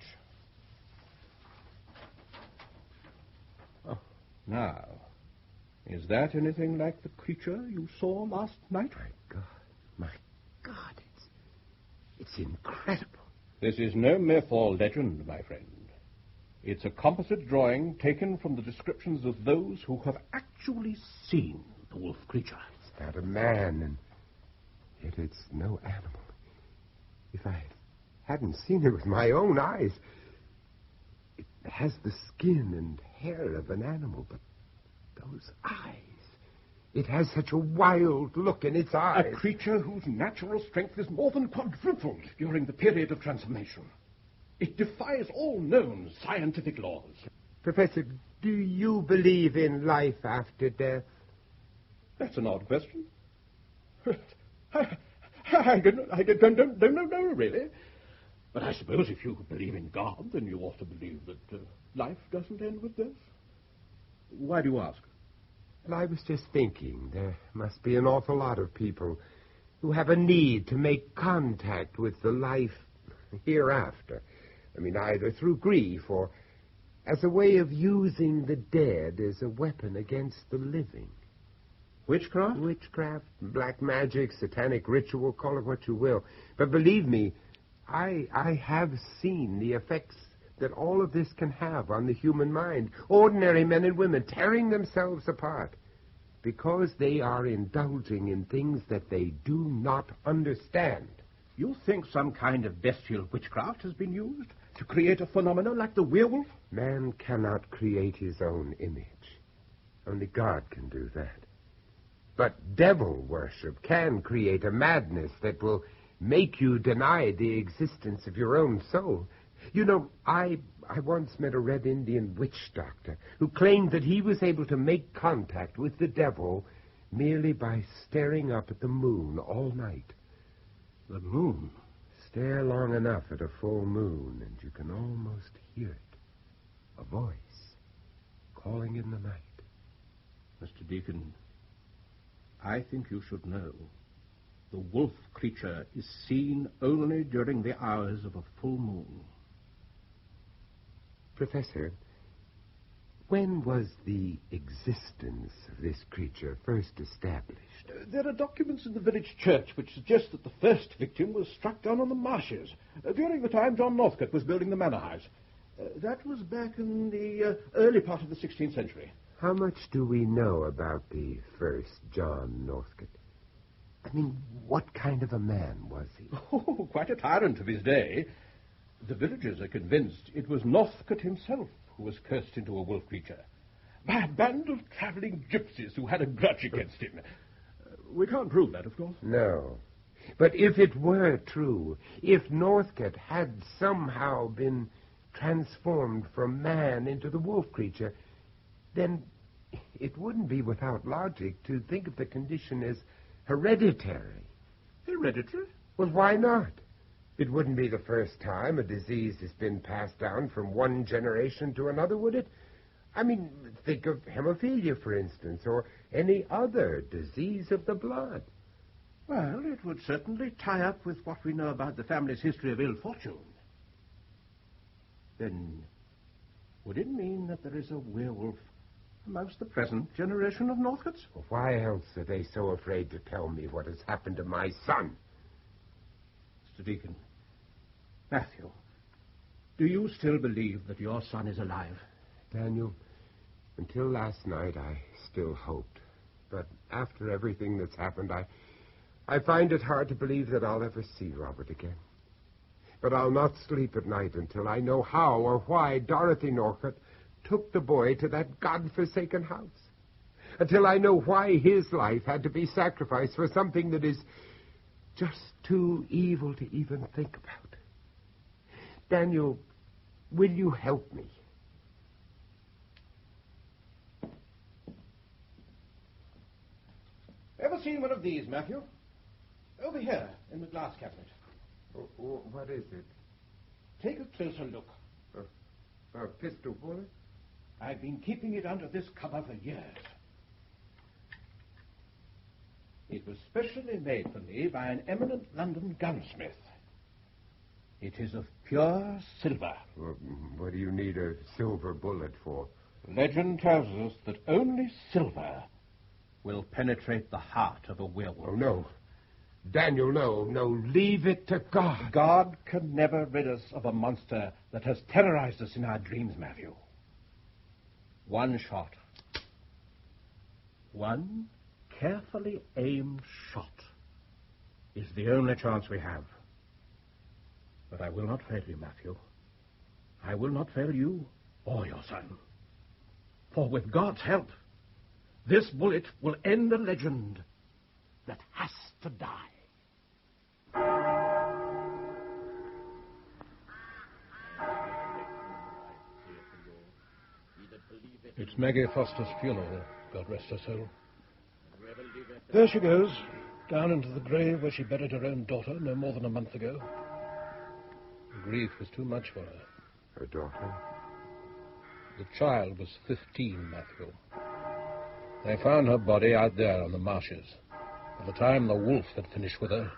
Oh, now, is that anything like the creature you saw last night? My God, it's incredible. This is no myth or legend, my friend. It's a composite drawing taken from the descriptions of those who have actually seen the wolf creature. It's not a man, and yet it's no animal. If I hadn't seen it with my own eyes, it has the skin and hair of an animal, but those eyes, it has such a wild look in its eyes. A creature whose natural strength is more than quadrupled during the period of transformation. It defies all known scientific laws. Professor, do you believe in life after death? That's an odd question. I don't know, really. But I suppose if you believe in God, then you ought to believe that life doesn't end with death. Why do you ask? Well, I was just thinking, there must be an awful lot of people who have a need to make contact with the life hereafter. I mean, either through grief or as a way of using the dead as a weapon against the living. Witchcraft? Witchcraft, black magic, satanic ritual, call it what you will. But believe me, I have seen the effects that all of this can have on the human mind. Ordinary men and women tearing themselves apart because they are indulging in things that they do not understand. You think some kind of bestial witchcraft has been used to create a phenomenon like the werewolf? Man cannot create his own image. Only God can do that. But devil worship can create a madness that will make you deny the existence of your own soul. You know, I once met a Red Indian witch doctor who claimed that he was able to make contact with the devil merely by staring up at the moon all night. The moon? Stare long enough at a full moon, and you can almost hear it. A voice calling in the night. Mr. Deacon, I think you should know the wolf creature is seen only during the hours of a full moon. Professor, when was the existence of this creature first established? There are documents in the village church which suggest that the first victim was struck down on the marshes during the time John Northcutt was building the manor house. That was back in the early part of the 16th century. How much do we know about the first John Northcutt? I mean, what kind of a man was he? Oh, quite a tyrant of his day. The villagers are convinced it was Northcott himself who was cursed into a wolf creature by a band of travelling gypsies who had a grudge against him. We can't prove that, of course. No. But if it were true, if Northcott had somehow been transformed from man into the wolf creature, then it wouldn't be without logic to think of the condition as hereditary. Hereditary? Well, why not? It wouldn't be the first time a disease has been passed down from one generation to another, would it? I mean, think of hemophilia, for instance, or any other disease of the blood. Well, it would certainly tie up with what we know about the family's history of ill fortune. Then, would it mean that there is a werewolf amongst the present generation of Northcutts? Well, why else are they so afraid to tell me what has happened to my son? Mr. Deacon, Matthew, do you still believe that your son is alive? Daniel, until last night I still hoped. But after everything that's happened, I find it hard to believe that I'll ever see Robert again. But I'll not sleep at night until I know how or why Dorothy Northcutt took the boy to that godforsaken house. Until I know why his life had to be sacrificed for something that is just too evil to even think about. Daniel, will you help me? Ever seen one of these, Matthew? Over here, in the glass cabinet. What is it? Take a closer look. A pistol bullet? I've been keeping it under this cover for years. It was specially made for me by an eminent London gunsmith. It is of pure silver. Well, what do you need a silver bullet for? Legend tells us that only silver will penetrate the heart of a werewolf. Oh, no. Daniel, no, leave it to God. God can never rid us of a monster that has terrorized us in our dreams, Matthew. One shot. One carefully aimed shot is the only chance we have. But I will not fail you, Matthew. I will not fail you or your son. For with God's help, this bullet will end a legend that has to die. It's Maggie Foster's funeral, God rest her soul. There she goes, down into the grave where she buried her own daughter no more than a month ago. The grief was too much for her. Her daughter? The child was 15, Matthew. They found her body out there on the marshes. By the time the wolf had finished with her,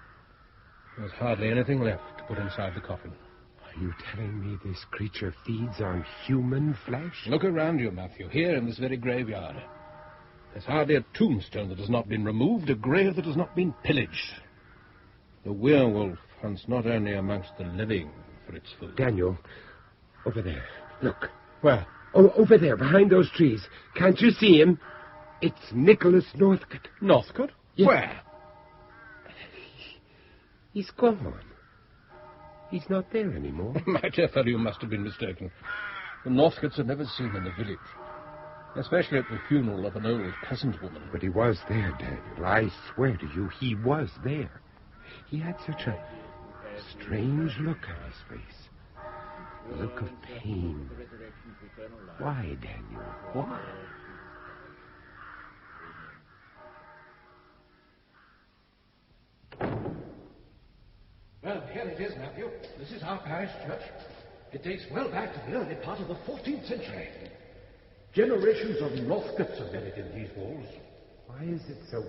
there was hardly anything left to put inside the coffin. Are you telling me this creature feeds on human flesh? Look around you, Matthew, here in this very graveyard. There's hardly a tombstone that has not been removed, a grave that has not been pillaged. The werewolf hunts not only amongst the living for its food. Daniel, over there. Look. Where? Oh, over there, behind those trees. Can't you see him? It's Nicholas Northcutt. Northcutt? Yes. Where? He's gone. He's not there anymore. My dear fellow, you must have been mistaken. The Northcutts are never seen in the village, especially at the funeral of an old peasant woman. But he was there, Daniel. I swear to you, he was there. He had such a strange look on his face. A look of pain. Why, Daniel? Why? Well, here it is, Matthew. This is our parish church. It dates well back to the early part of the 14th century. Generations of Northcutts are buried in these walls. Why is it so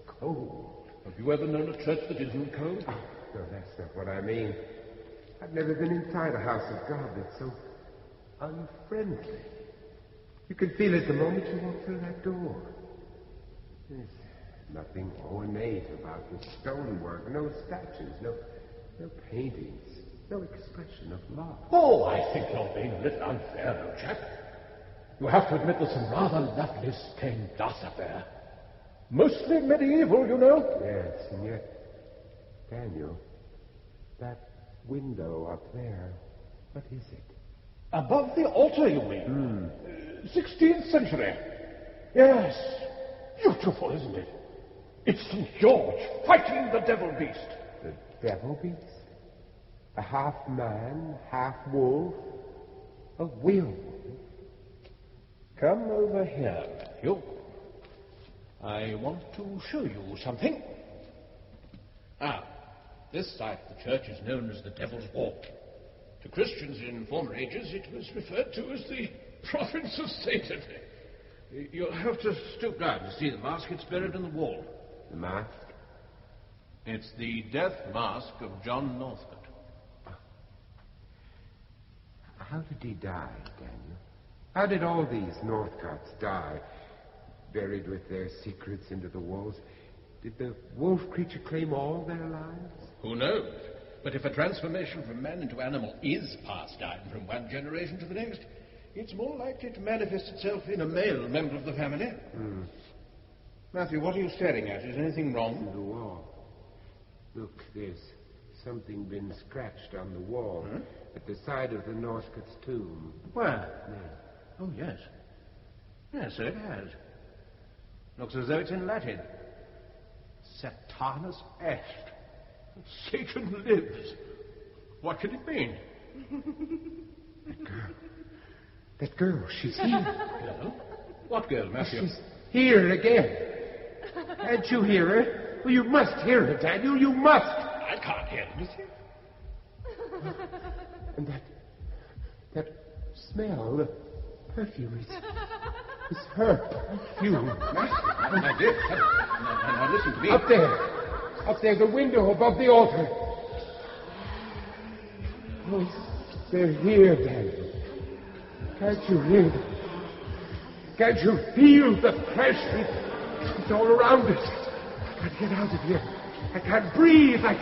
cold? Have you ever known a church that isn't cold? Oh, no, that's not what I mean. I've never been inside a house of God that's so unfriendly. You can feel it the moment you walk through that door. There's nothing ornate about the stonework, no statues, no paintings, no expression of love. Oh, I think you're being a little unfair, old chap. You have to admit there's some rather lovely stained glass up there. Mostly medieval, you know. Yes, and yet, Daniel, that window up there, what is it? Above the altar, you mean? 16th century. Yes. Beautiful, isn't it? It's St. George fighting the devil beast. The devil beast? A half man, half wolf? A werewolf? Come over here, Matthew. I want to show you something. This side of the church is known as the Devil's Walk. To Christians in former ages, it was referred to as the province of Satan. You'll have to stoop down to see the mask. It's buried in the wall. The mask? It's the death mask of John Northcutt. How did he die, Daniel? How did all these Northcutts die? Buried with their secrets into the walls? Did the wolf creature claim all their lives? Who knows? But if a transformation from man into animal is passed down from one generation to the next, it's more likely to manifest itself in a male member of the family. Matthew, what are you staring at? Is anything wrong? The wall. Look, there's something been scratched on the wall at the side of the Northcutts' tomb. Where? There. Oh, yes. Yes, so it has. Looks as though it's in Latin. Satanus est. Satan lives. What could it mean? That girl, she's here. Girl? What girl, Matthew? She's here again. Can't you hear her? Well, you must hear her, Daniel. You must. I can't hear anything. And that smell, the perfume, it's her perfume. My dear, now listen to me. Up there, the window above the altar. Oh, they're here, Daniel. Can't you hear them? Can't you feel the pressure? It's all around us. I can't get out of here. I can't breathe. I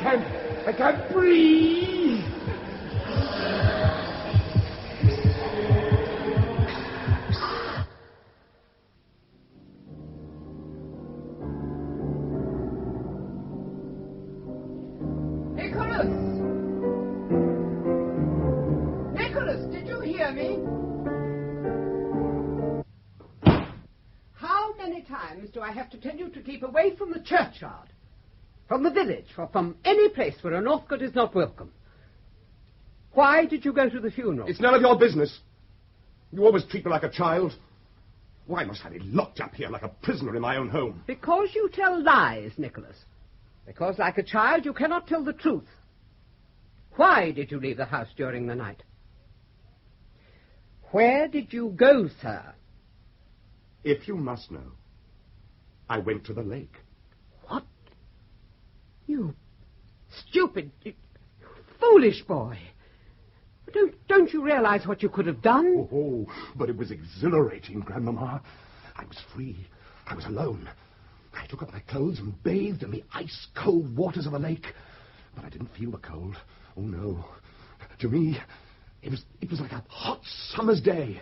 can't breathe. Nicholas, did you hear me? How many times do I have to tell you to keep away from the churchyard, from the village, or from any place where a Northcutt is not welcome? Why did you go to the funeral? It's none of your business. You always treat me like a child. Why must I be locked up here like a prisoner in my own home? Because you tell lies, Nicholas. Because, like a child, you cannot tell the truth. Why did you leave the house during the night? Where did you go, sir? If you must know, I went to the lake. What? You stupid, foolish boy. Don't you realize what you could have done? Oh, but it was exhilarating, Grandmama. I was free. I was alone. I took up my clothes and bathed in the ice-cold waters of the lake. But I didn't feel the cold. Oh, no. To me, it was like a hot summer's day.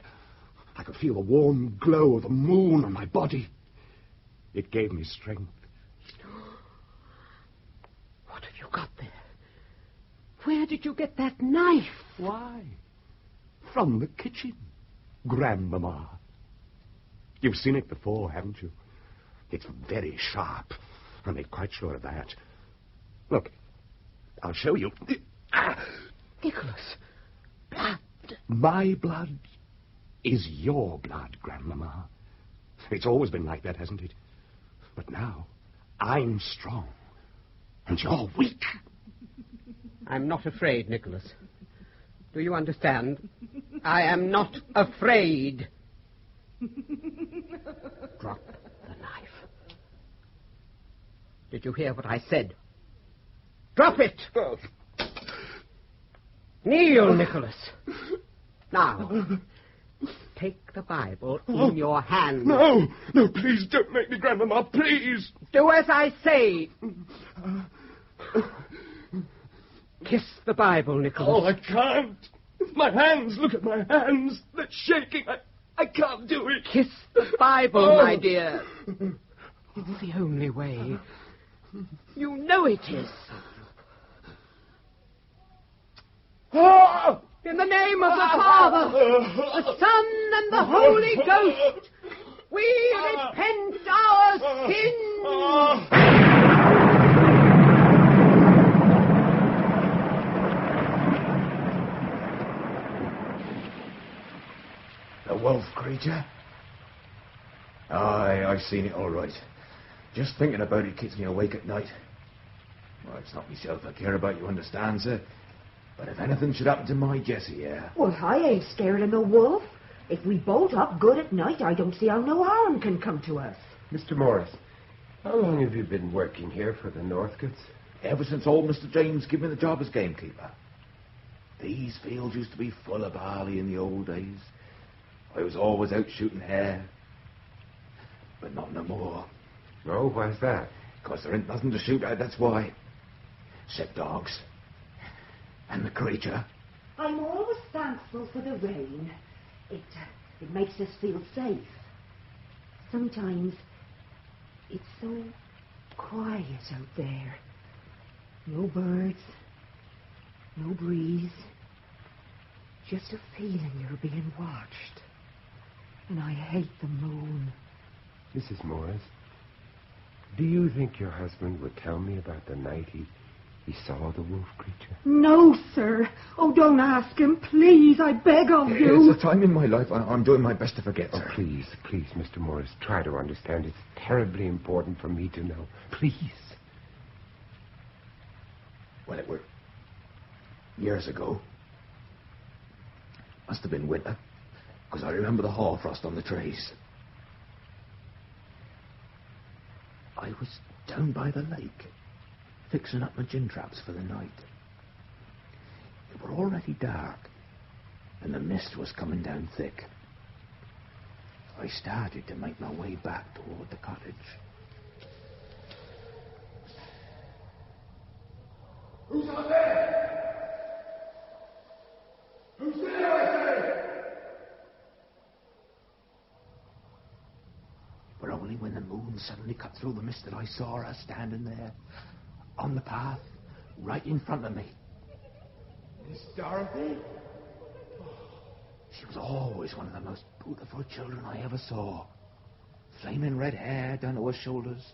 I could feel the warm glow of the moon on my body. It gave me strength. What have you got there? Where did you get that knife? Why? From the kitchen, Grandmama. You've seen it before, haven't you? It's very sharp. I made quite sure of that. Look, I'll show you. Nicholas, blood. My blood is your blood, Grandmama. It's always been like that, hasn't it? But now, I'm strong, and you're weak. I'm not afraid, Nicholas. Do you understand? I am not afraid. Drop the knife. Did you hear what I said? Drop it! Kneel, Nicholas. Now, take the Bible in your hand. No, please don't make me, Grandmama, please. Do as I say. Kiss the Bible, Nicholas. Oh, I can't. My hands, look at my hands. They're shaking. I can't do it. Kiss the Bible, my dear. It's the only way. You know it is. In the name of the Father, the Son, and the Holy Ghost, we repent our sins. A wolf creature? Aye, I've seen it all right. Just thinking about it keeps me awake at night. Well, it's not myself I care about, you understand, sir. But if anything should happen to my Jessie here... Well, I ain't scared of no wolf. If we bolt up good at night, I don't see how no harm can come to us. Mr. Morris, how long have you been working here for the Northcutts? Ever since old Mr. James gave me the job as gamekeeper. These fields used to be full of barley in the old days. I was always out shooting hare. But not no more. Oh, why's that? 'Cause there ain't nothing to shoot at, that's why. Except dogs. And the creature. I'm always thankful for the rain. It makes us feel safe. Sometimes it's so quiet out there. No birds, no breeze. Just a feeling you're being watched. And I hate the moon. Mrs. Morris, do you think your husband would tell me about the night he saw the wolf creature? No, sir. Oh, don't ask him, please. I beg of you. It's a time in my life I'm doing my best to forget, Oh, sir. please, Mr. Morris, try to understand. It's terribly important for me to know. Please. Well, it were years ago. Must have been winter, 'cause I remember the hoarfrost on the trees. I was down by the lake, fixing up my gin traps for the night. It were already dark, and the mist was coming down thick. I started to make my way back toward the cottage. Who's out there? Who's there, I say? But only when the moon suddenly cut through the mist that I saw her standing there, on the path, right in front of me. Miss Dorothy? She was always one of the most beautiful children I ever saw. Flaming red hair down to her shoulders,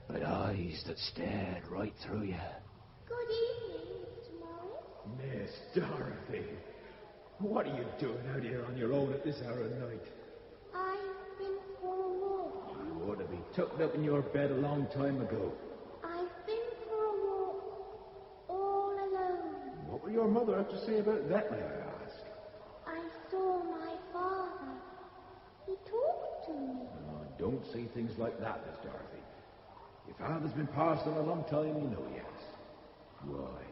but eyes that stared right through you. Good evening, Mr. Morris. Miss Dorothy, what are you doing out here on your own at this hour of night? I've been for a walk. You ought to be tucked up in your bed a long time ago. I've been for a walk, all alone. What will your mother have to say about that, may I ask? I saw my father. He talked to me. Don't say things like that, Miss Dorothy. Your father's been passed on a long time, you know he has. Why,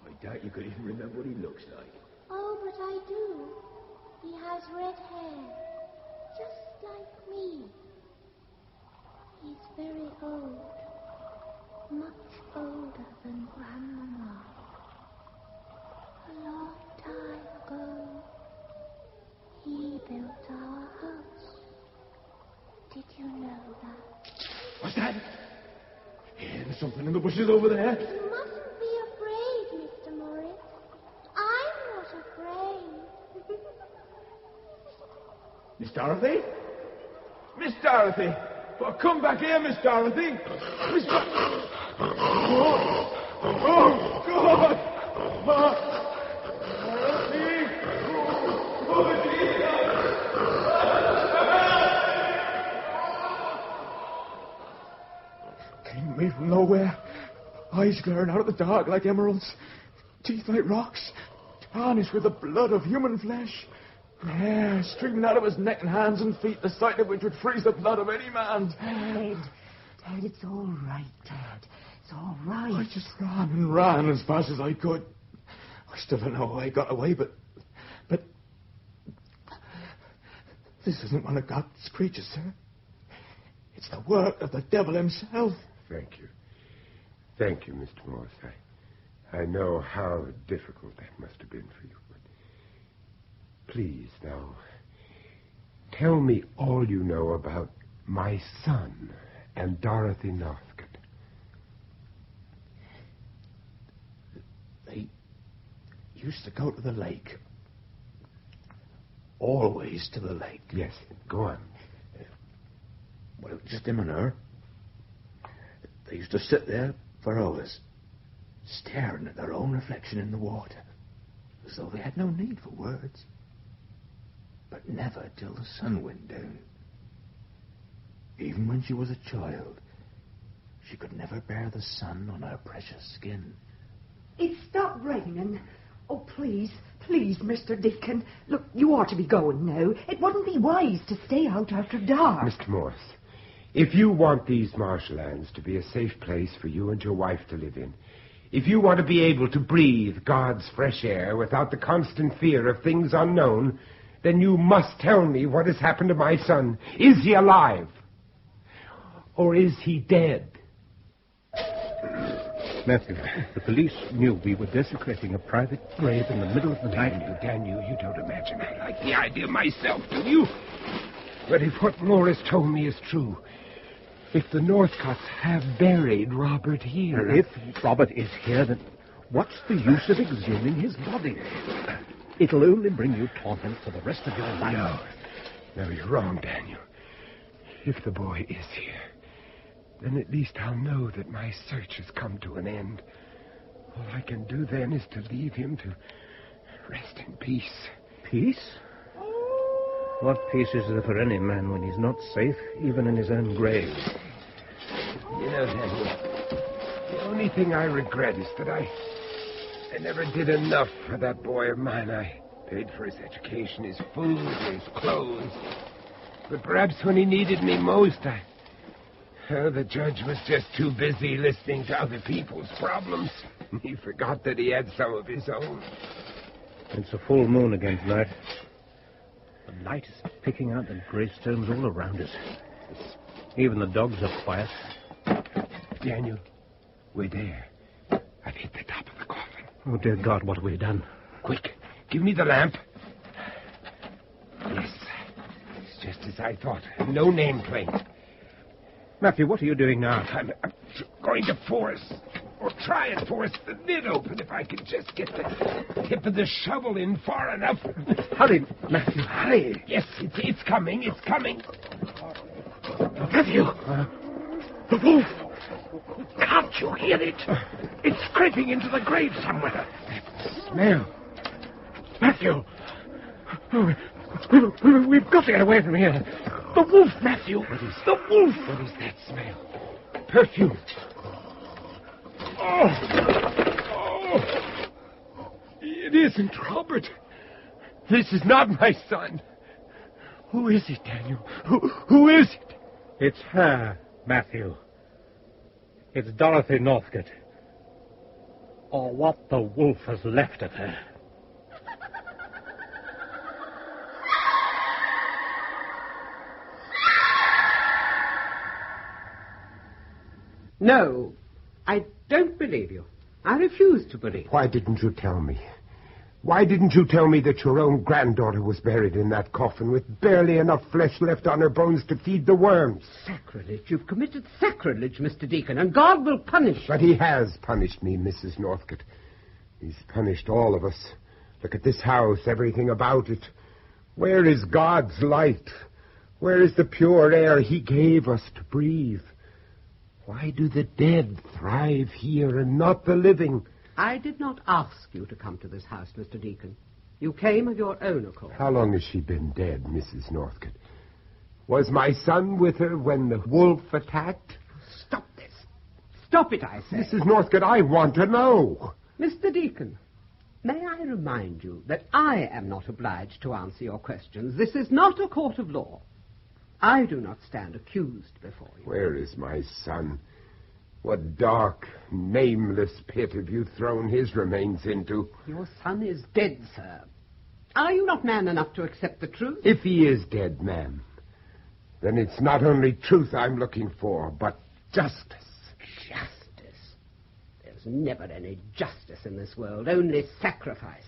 I doubt you could even remember what he looks like. Oh, but I do. He has red hair, just like me. He's very old, much older than Grandmama. A long time ago, he built our house. Did you know that? What's that? Yeah, there's something in the bushes over there. You mustn't be afraid, Mr. Morris. I'm not afraid. Miss Dorothy? Miss Dorothy! Oh, come back here, Miss Dorothy! Miss Dorothy! Oh, God! Dorothy! Oh, Jesus! Came me from nowhere. Eyes glaring out of the dark like emeralds. Teeth like rocks. Tarnished with the blood of human flesh. Yeah, streaming out of his neck and hands and feet, the sight of which would freeze the blood of any man. Ted, it's all right, Ted. It's all right. I just ran and ran as fast as I could. I still don't know how I got away, but this isn't one of God's creatures, sir. It's the work of the devil himself. Thank you. Thank you, Mr. Morse. I know how difficult that must have been for you. Please, now, tell me all you know about my son and Dorothy Northcutt. They used to go to the lake. Always to the lake. Yes, go on. Well, just him and her. They used to sit there for hours, staring at their own reflection in the water, as though they had no need for words. But never till the sun went down. Even when she was a child, she could never bear the sun on her precious skin. It stopped raining. Oh, please, Mr. Deacon. Look, you ought to be going now. It wouldn't be wise to stay out after dark. Mr. Morse, if you want these marshlands to be a safe place for you and your wife to live in, if you want to be able to breathe God's fresh air without the constant fear of things unknown, then you must tell me what has happened to my son. Is he alive? Or is he dead? Matthew, the police knew we were desecrating a private grave in the middle of the night. Daniel, you don't imagine I like the idea myself, do you? But if what Morris told me is true, if the Northcutts have buried Robert here... If Robert is here, then what's the use of exhuming his body? It'll only bring you torment for the rest of your life. No, you're wrong, Daniel. If the boy is here, then at least I'll know that my search has come to an end. All I can do then is to leave him to rest in peace. Peace? What peace is there for any man when he's not safe, even in his own grave? You know, Daniel, the only thing I regret is that I never did enough for that boy of mine. I paid for his education, his food, his clothes. But perhaps when he needed me most, the judge was just too busy listening to other people's problems. He forgot that he had some of his own. It's a full moon again tonight. The light is picking out the gravestones all around us. Even the dogs are quiet. Daniel, we're there. I've hit the top of the coffin. Oh, dear God, what have we done? Quick, give me the lamp. Yes, it's just as I thought. No nameplate. Matthew, what are you doing now? I'm going to force, or try and force the lid open if I can just get the tip of the shovel in far enough. Hurry, Matthew, hurry. Yes, it's coming, it's coming. Matthew! The wolf! Can't you hear it? It's creeping into the grave somewhere. That smell. Matthew! We've got to get away from here. The wolf, Matthew! The wolf! What is that smell? Perfume. Oh! It isn't Robert. This is not my son. Who is it, Daniel? Who is it? It's her, Matthew. It's Dorothy Northcutt. Or what the wolf has left of her. No, I don't believe you. I refuse to believe. Why didn't you tell me? Why didn't you tell me that your own granddaughter was buried in that coffin with barely enough flesh left on her bones to feed the worms? Sacrilege. You've committed sacrilege, Mr. Deacon, and God will punish you. But he has punished me, Mrs. Northcott. He's punished all of us. Look at this house, everything about it. Where is God's light? Where is the pure air he gave us to breathe? Why do the dead thrive here and not the living? I did not ask you to come to this house, Mr. Deacon. You came of your own accord. How long has she been dead, Mrs. Northcott? Was my son with her when the wolf attacked? Stop this. Stop it, I say. Mrs. Northcott, I want to know. Mr. Deacon, may I remind you that I am not obliged to answer your questions. This is not a court of law. I do not stand accused before you. Where is my son? What dark, nameless pit have you thrown his remains into? Your son is dead, sir. Are you not man enough to accept the truth? If he is dead, ma'am, then it's not only truth I'm looking for, but justice. Justice? There's never any justice in this world, only sacrifice.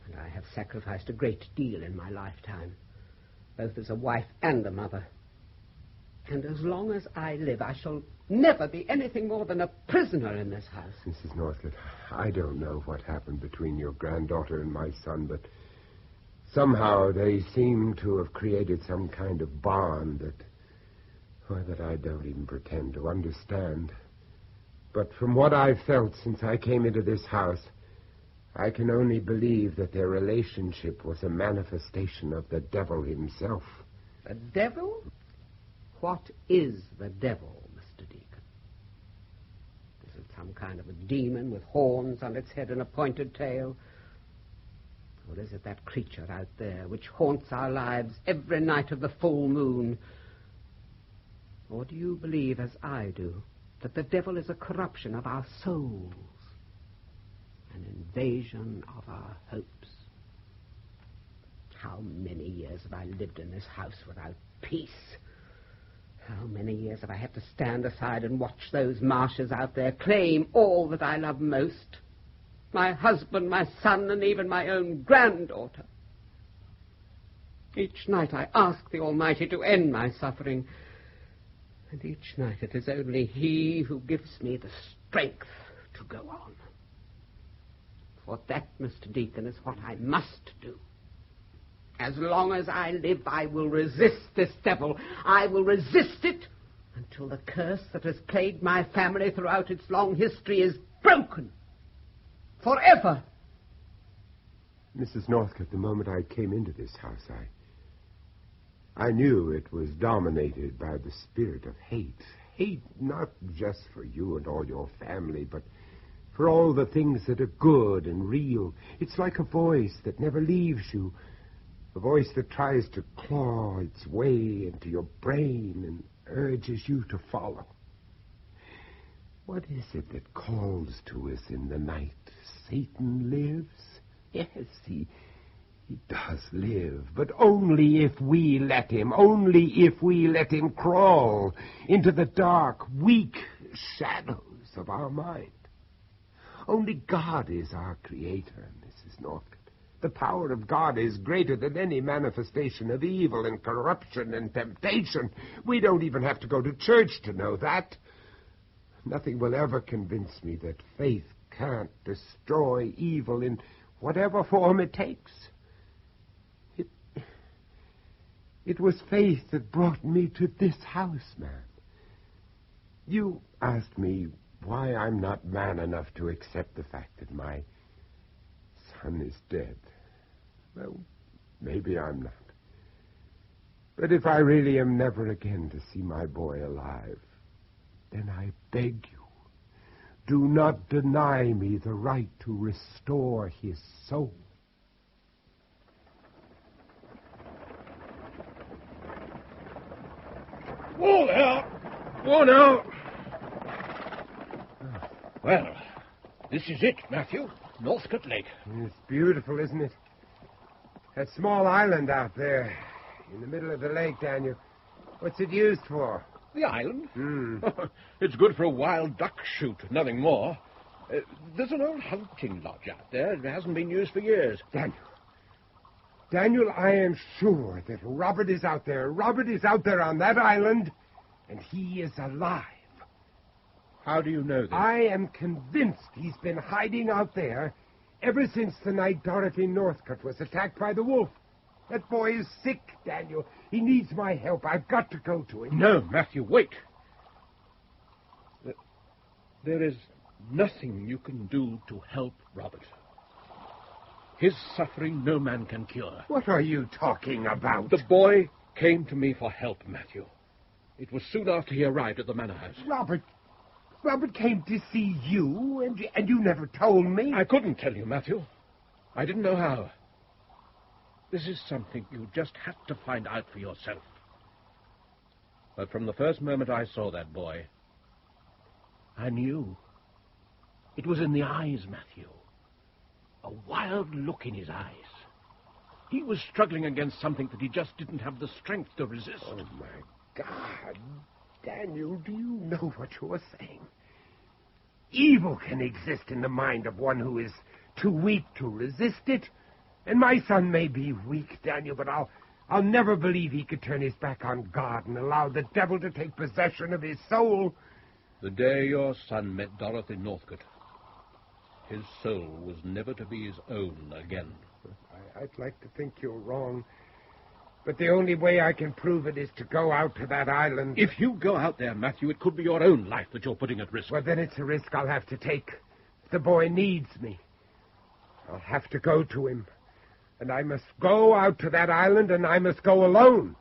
And I have sacrificed a great deal in my lifetime, both as a wife and a mother. And as long as I live, I shall never be anything more than a prisoner in this house. Mrs. Northcott, I don't know what happened between your granddaughter and my son, but somehow they seem to have created some kind of bond that I don't even pretend to understand. But from what I've felt since I came into this house, I can only believe that their relationship was a manifestation of the devil himself. The devil? What is the devil, Mr. Deacon? Is it some kind of a demon with horns on its head and a pointed tail? Or is it that creature out there which haunts our lives every night of the full moon? Or do you believe, as I do, that the devil is a corruption of our souls, an invasion of our hopes? How many years have I lived in this house without peace? How many years have I had to stand aside and watch those marshes out there claim all that I love most? My husband, my son, and even my own granddaughter. Each night I ask the Almighty to end my suffering, and each night it is only He who gives me the strength to go on. For that, Mr. Deacon, is what I must do. As long as I live, I will resist this devil. I will resist it until the curse that has plagued my family throughout its long history is broken. Forever. Mrs. Northcott, the moment I came into this house, I knew it was dominated by the spirit of hate. Hate not just for you and all your family, but for all the things that are good and real. It's like a voice that never leaves you. A voice that tries to claw its way into your brain and urges you to follow. What is it that calls to us in the night? Satan lives? Yes, he does live, but only if we let him, only if we let him crawl into the dark, weak shadows of our mind. Only God is our creator, Mrs. Northcott. The power of God is greater than any manifestation of evil and corruption and temptation. We don't even have to go to church to know that. Nothing will ever convince me that faith can't destroy evil in whatever form it takes. It was faith that brought me to this house, man. You asked me why I'm not man enough to accept the fact that my son is dead. Well, maybe I'm not. But if I really am never again to see my boy alive, then I beg you, do not deny me the right to restore his soul. Oh, there. Oh, now. Well, this is it, Matthew. Northcutt Lake. It's beautiful, isn't it? That small island out there in the middle of the lake, Daniel. What's it used for? The island? It's good for a wild duck shoot, nothing more. There's an old hunting lodge out there. It hasn't been used for years. Daniel, I am sure that Robert is out there. Robert is out there on that island, and he is alive. How do you know this? I am convinced he's been hiding out there ever since the night Dorothy Northcutt was attacked by the wolf. That boy is sick, Daniel. He needs my help. I've got to go to him. No, Matthew, wait. There is nothing you can do to help Robert. His suffering no man can cure. What are you talking about? The boy came to me for help, Matthew. It was soon after he arrived at the manor house. Robert came to see you, and you never told me. I couldn't tell you, Matthew. I didn't know how. This is something you just had to find out for yourself. But from the first moment I saw that boy, I knew. It was in the eyes, Matthew. A wild look in his eyes. He was struggling against something that he just didn't have the strength to resist. Oh, my God. Daniel, do you know what you're saying? Evil can exist in the mind of one who is too weak to resist it. And my son may be weak, Daniel, but I'll never believe he could turn his back on God and allow the devil to take possession of his soul. The day your son met Dorothy Northcutt, his soul was never to be his own again. I'd like to think you're wrong. But the only way I can prove it is to go out to that island. If you go out there, Matthew, it could be your own life that you're putting at risk. Well, then it's a risk I'll have to take. If the boy needs me, I'll have to go to him. And I must go out to that island, and I must go alone.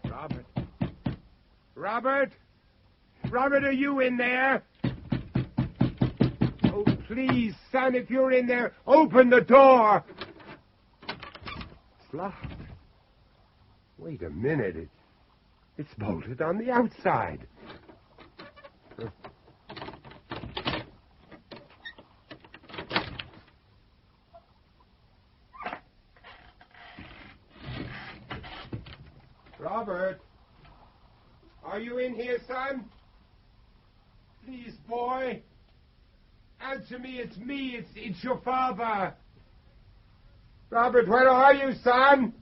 Robert? Robert? Robert, are you in there? Oh, please, son, if you're in there, open the door. It's locked. Wait a minute. It's bolted on the outside. Robert? Are you in here, son? Please, boy. Answer me, it's me. It's your father. Robert, where are you, son?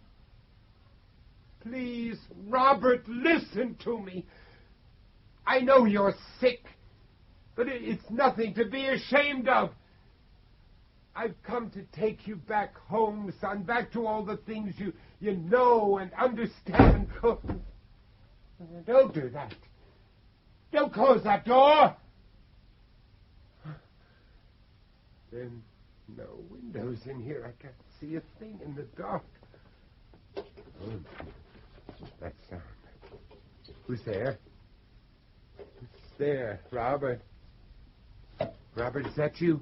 Please, Robert, listen to me. I know you're sick, but it's nothing to be ashamed of. I've come to take you back home, son, back to all the things you know and understand. Oh, don't do that. Don't close that door. There are no windows in here. I can't see a thing in the dark. Oh, that sound. Who's there? Who's there? Robert? Robert, is that you?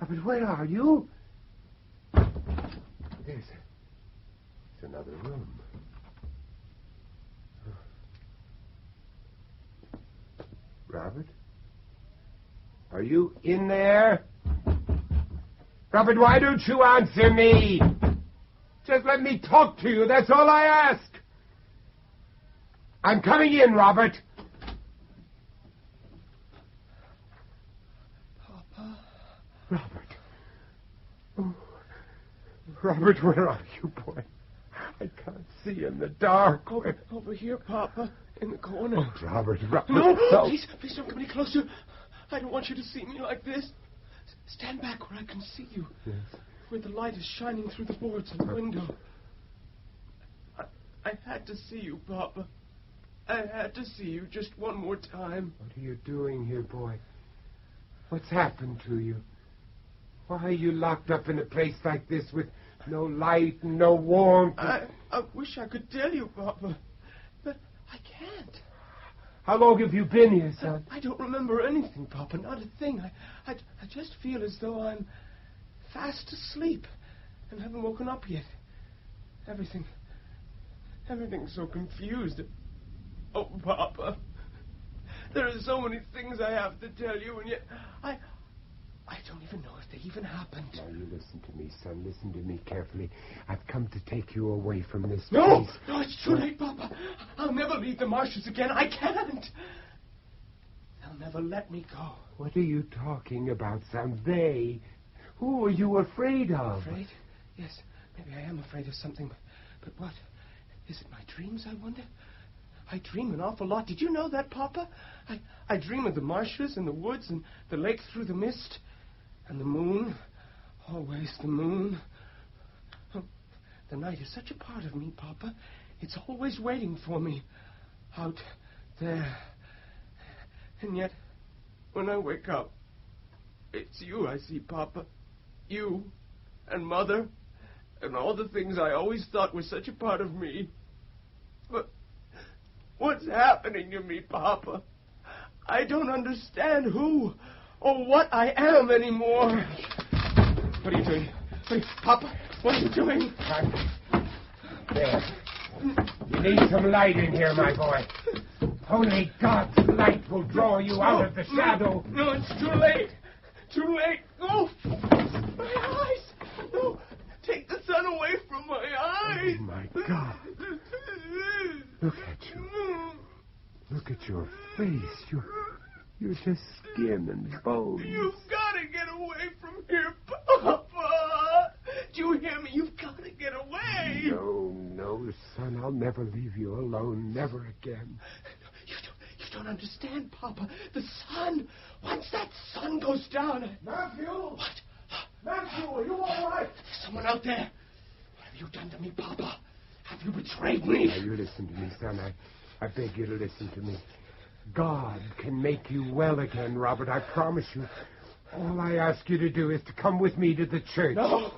Robert, where are you? There's another room. Robert? Are you in there? Robert, why don't you answer me? Just let me talk to you, that's all I ask. I'm coming in, Robert. Papa? Robert. Oh, Robert, where are you, boy? I can't see in the dark. Over here, Papa, in the corner. Oh, Robert. No, please don't come any closer. I don't want you to see me like this. Stand back where I can see you. Yes. Where the light is shining through the boards in the window. I had to see you, Papa. I had to see you just one more time. What are you doing here, boy? What's happened to you? Why are you locked up in a place like this with no light and no warmth? I wish I could tell you, Papa, but I can't. How long have you been here, son? I don't remember anything, Papa, not a thing. I just feel as though I'm fast asleep. and haven't woken up yet. Everything's so confused. Oh, Papa, there are so many things I have to tell you, and yet I don't even know if they even happened. Now, you listen to me, son. Listen to me carefully. I've come to take you away from this No! place. No, it's too late, Papa. I'll never leave the marshes again. I can't. They'll never let me go. What are you talking about, son? They? Who are you afraid of? Afraid? Yes, maybe I am afraid of something, but what? Is it my dreams, I wonder? I dream an awful lot. Did you know that, Papa? I dream of the marshes and the woods and the lake through the mist and the moon. Always the moon. Oh, the night is such a part of me, Papa. It's always waiting for me out there. And yet, when I wake up, it's you I see, Papa. You and Mother and all the things I always thought were such a part of me. But what's happening to me, Papa? I don't understand who or what I am anymore. What are you doing? Papa, what are you doing? There. You need some light in here, my boy. Only God's light will draw you out of the shadow. No, it's too late. Too late. No. My eyes. No. Take the sun away from my eyes. Oh, my God. Look at you. Look at your face. You're just skin and bone. You've got to get away from here, Papa. Do you hear me? You've got to get away. No, son. I'll never leave you alone. Never again. You don't understand, Papa. The sun. Once that sun goes down... Matthew! What? Matthew, are you all right? There's someone out there. What have you done to me, Papa? Have you betrayed me? Now, you listen to me, son. I beg you to listen to me. God can make you well again, Robert. I promise you. All I ask you to do is to come with me to the church. No.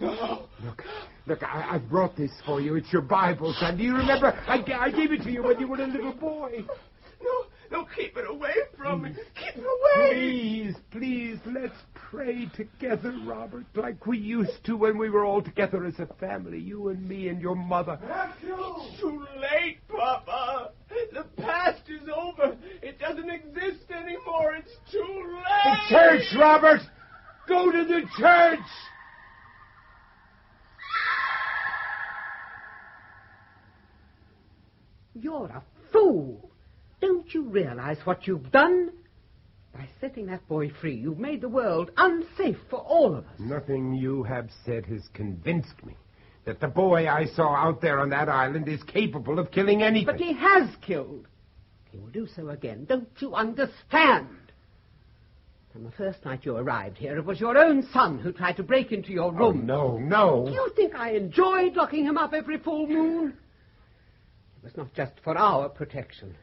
Look, I brought this for you. It's your Bible, son. Do you remember? I gave it to you when you were a little boy. No, keep it away from me. Keep it away. Please, let's pray together, Robert, like we used to when we were all together as a family, you and me and your mother. It's too late, Papa. The past is over. It doesn't exist anymore. It's too late. The church, Robert! Go to the church! You're a fool. Don't you realize what you've done? By setting that boy free, you've made the world unsafe for all of us. Nothing you have said has convinced me that the boy I saw out there on that island is capable of killing anything. But he has killed. He will do so again. Don't you understand? From the first night you arrived here, it was your own son who tried to break into your room. Oh, no. Do you think I enjoyed locking him up every full moon? It was not just for our protection,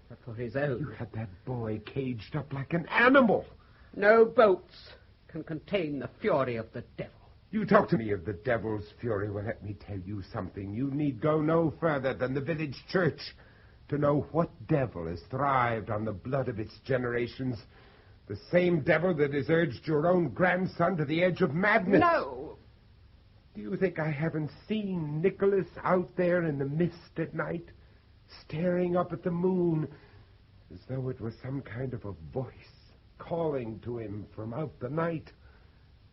but for his own. You had that boy caged up like an animal. No boats can contain the fury of the devil. You talk to me of the devil's fury. Well, let me tell you something. You need go no further than the village church to know what devil has thrived on the blood of its generations. The same devil that has urged your own grandson to the edge of madness. No! Do you think I haven't seen Nicholas out there in the mist at night, staring up at the moon, as though it was some kind of a voice calling to him from out the night?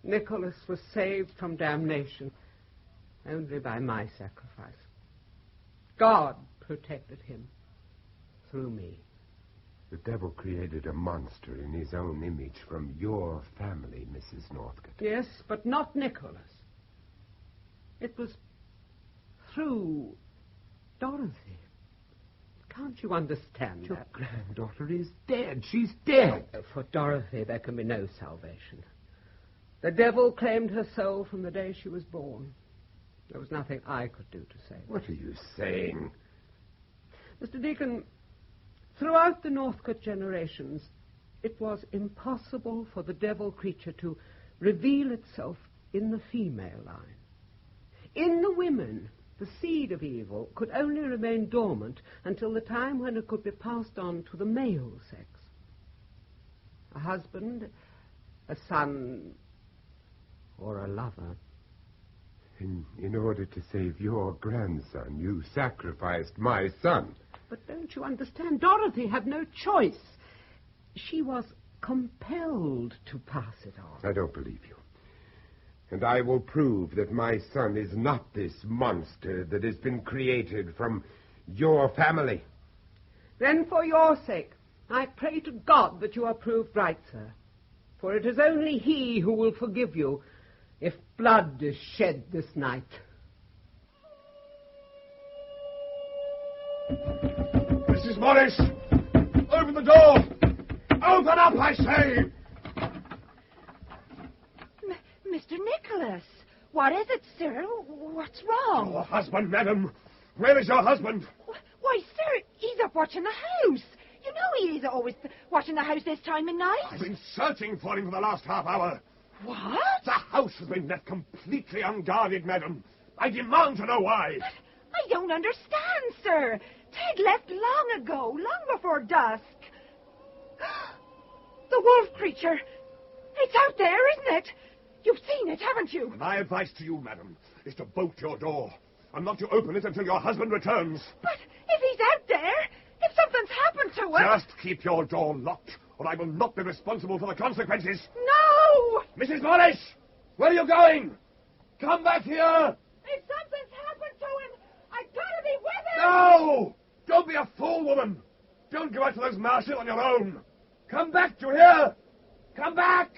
Nicholas was saved from damnation only by my sacrifice. God protected him through me. The devil created a monster in his own image from your family, Mrs. Northcutt. Yes, but not Nicholas. It was through Dorothy. Can't you understand Your that? granddaughter is dead. She's dead. For Dorothy, there can be no salvation. The devil claimed her soul from the day she was born. There was nothing I could do to save her. What are you saying? Mr. Deacon, throughout the Northcutt generations, it was impossible for the devil creature to reveal itself in the female line. In the women, the seed of evil could only remain dormant until the time when it could be passed on to the male sex. A husband, a son, or a lover. In order to save your grandson, you sacrificed my son. But don't you understand? Dorothy had no choice. She was compelled to pass it on. I don't believe you. And I will prove that my son is not this monster that has been created from your family. Then for your sake, I pray to God that you are proved right, sir. For it is only he who will forgive you if blood is shed this night. Mrs. Morris! Open the door! Open up, I say! Mr. Nicholas, what is it, sir? What's wrong? Your husband, madam. Where is your husband? Why, sir, he's up watching the house. You know he is always watching the house this time of night. I've been searching for him for the last half hour. What? The house has been left completely unguarded, madam. I demand to know why. But I don't understand, sir. Ted left long ago, long before dusk. The wolf creature. It's out there, isn't it? You've seen it, haven't you? My advice to you, madam, is to bolt your door and not to open it until your husband returns. But if he's out there, if something's happened to him... Just keep your door locked, or I will not be responsible for the consequences. No! Mrs. Morris! Where are you going? Come back here! If something's happened to him, I've got to be with him! No! Don't be a fool, woman! Don't go out to those marshes on your own! Come back, do you hear? Come back!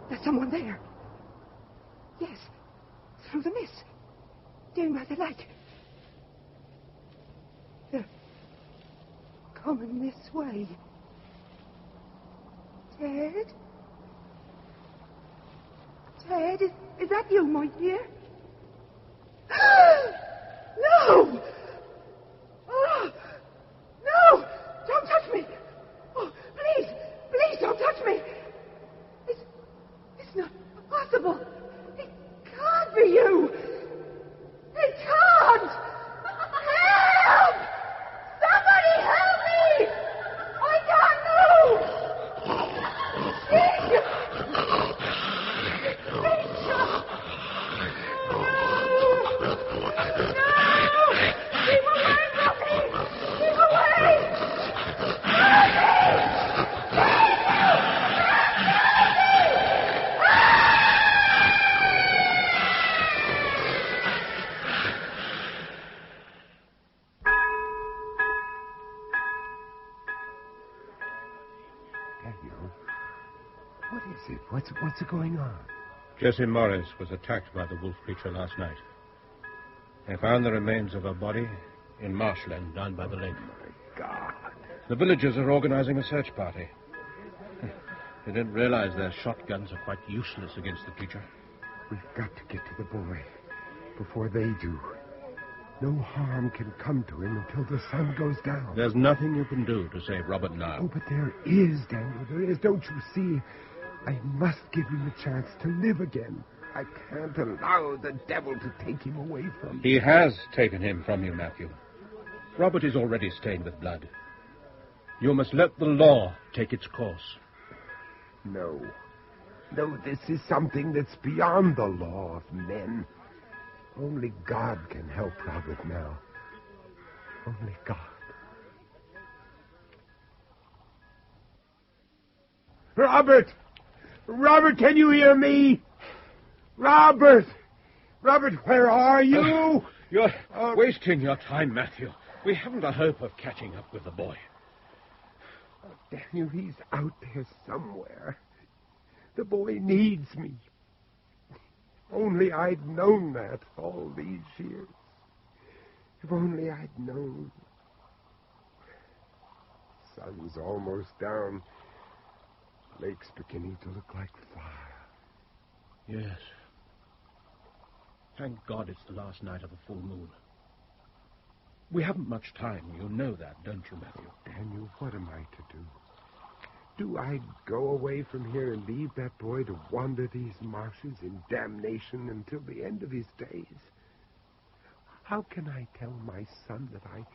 There's someone there. Yes, through the mist, down by the light. They're coming this way. Ted? Ted, is that you, my dear? No! Oh, no! Don't touch me! Oh, please, please don't touch me! It's not possible. It can't be you! It can't! Help! Somebody help me! I can't move! What's going on? Jessie Morris was attacked by the wolf creature last night. They found the remains of her body in marshland down by the lake. Oh, my God. The villagers are organizing a search party. They didn't realize their shotguns are quite useless against the creature. We've got to get to the boy before they do. No harm can come to him until the sun goes down. There's nothing you can do to save Robert now. Oh, but there is, Daniel. There is. Don't you see? I must give him a chance to live again. I can't allow the devil to take him away from me. He has taken him from you, Matthew. Robert is already stained with blood. You must let the law take its course. No. No, this is something that's beyond the law of men. Only God can help Robert now. Only God. Robert! Robert, can you hear me? Robert! Robert, where are you? You're wasting your time, Matthew. We haven't a hope of catching up with the boy. Oh, Daniel, he's out there somewhere. The boy needs me. If only I'd known that all these years. If only I'd known. Sun's almost down. Lake's beginning to look like fire. Yes. Thank God it's the last night of the full moon. We haven't much time. You know that, don't you, Matthew? Daniel, what am I to do? Do I go away from here and leave that boy to wander these marshes in damnation until the end of his days? How can I tell my son that I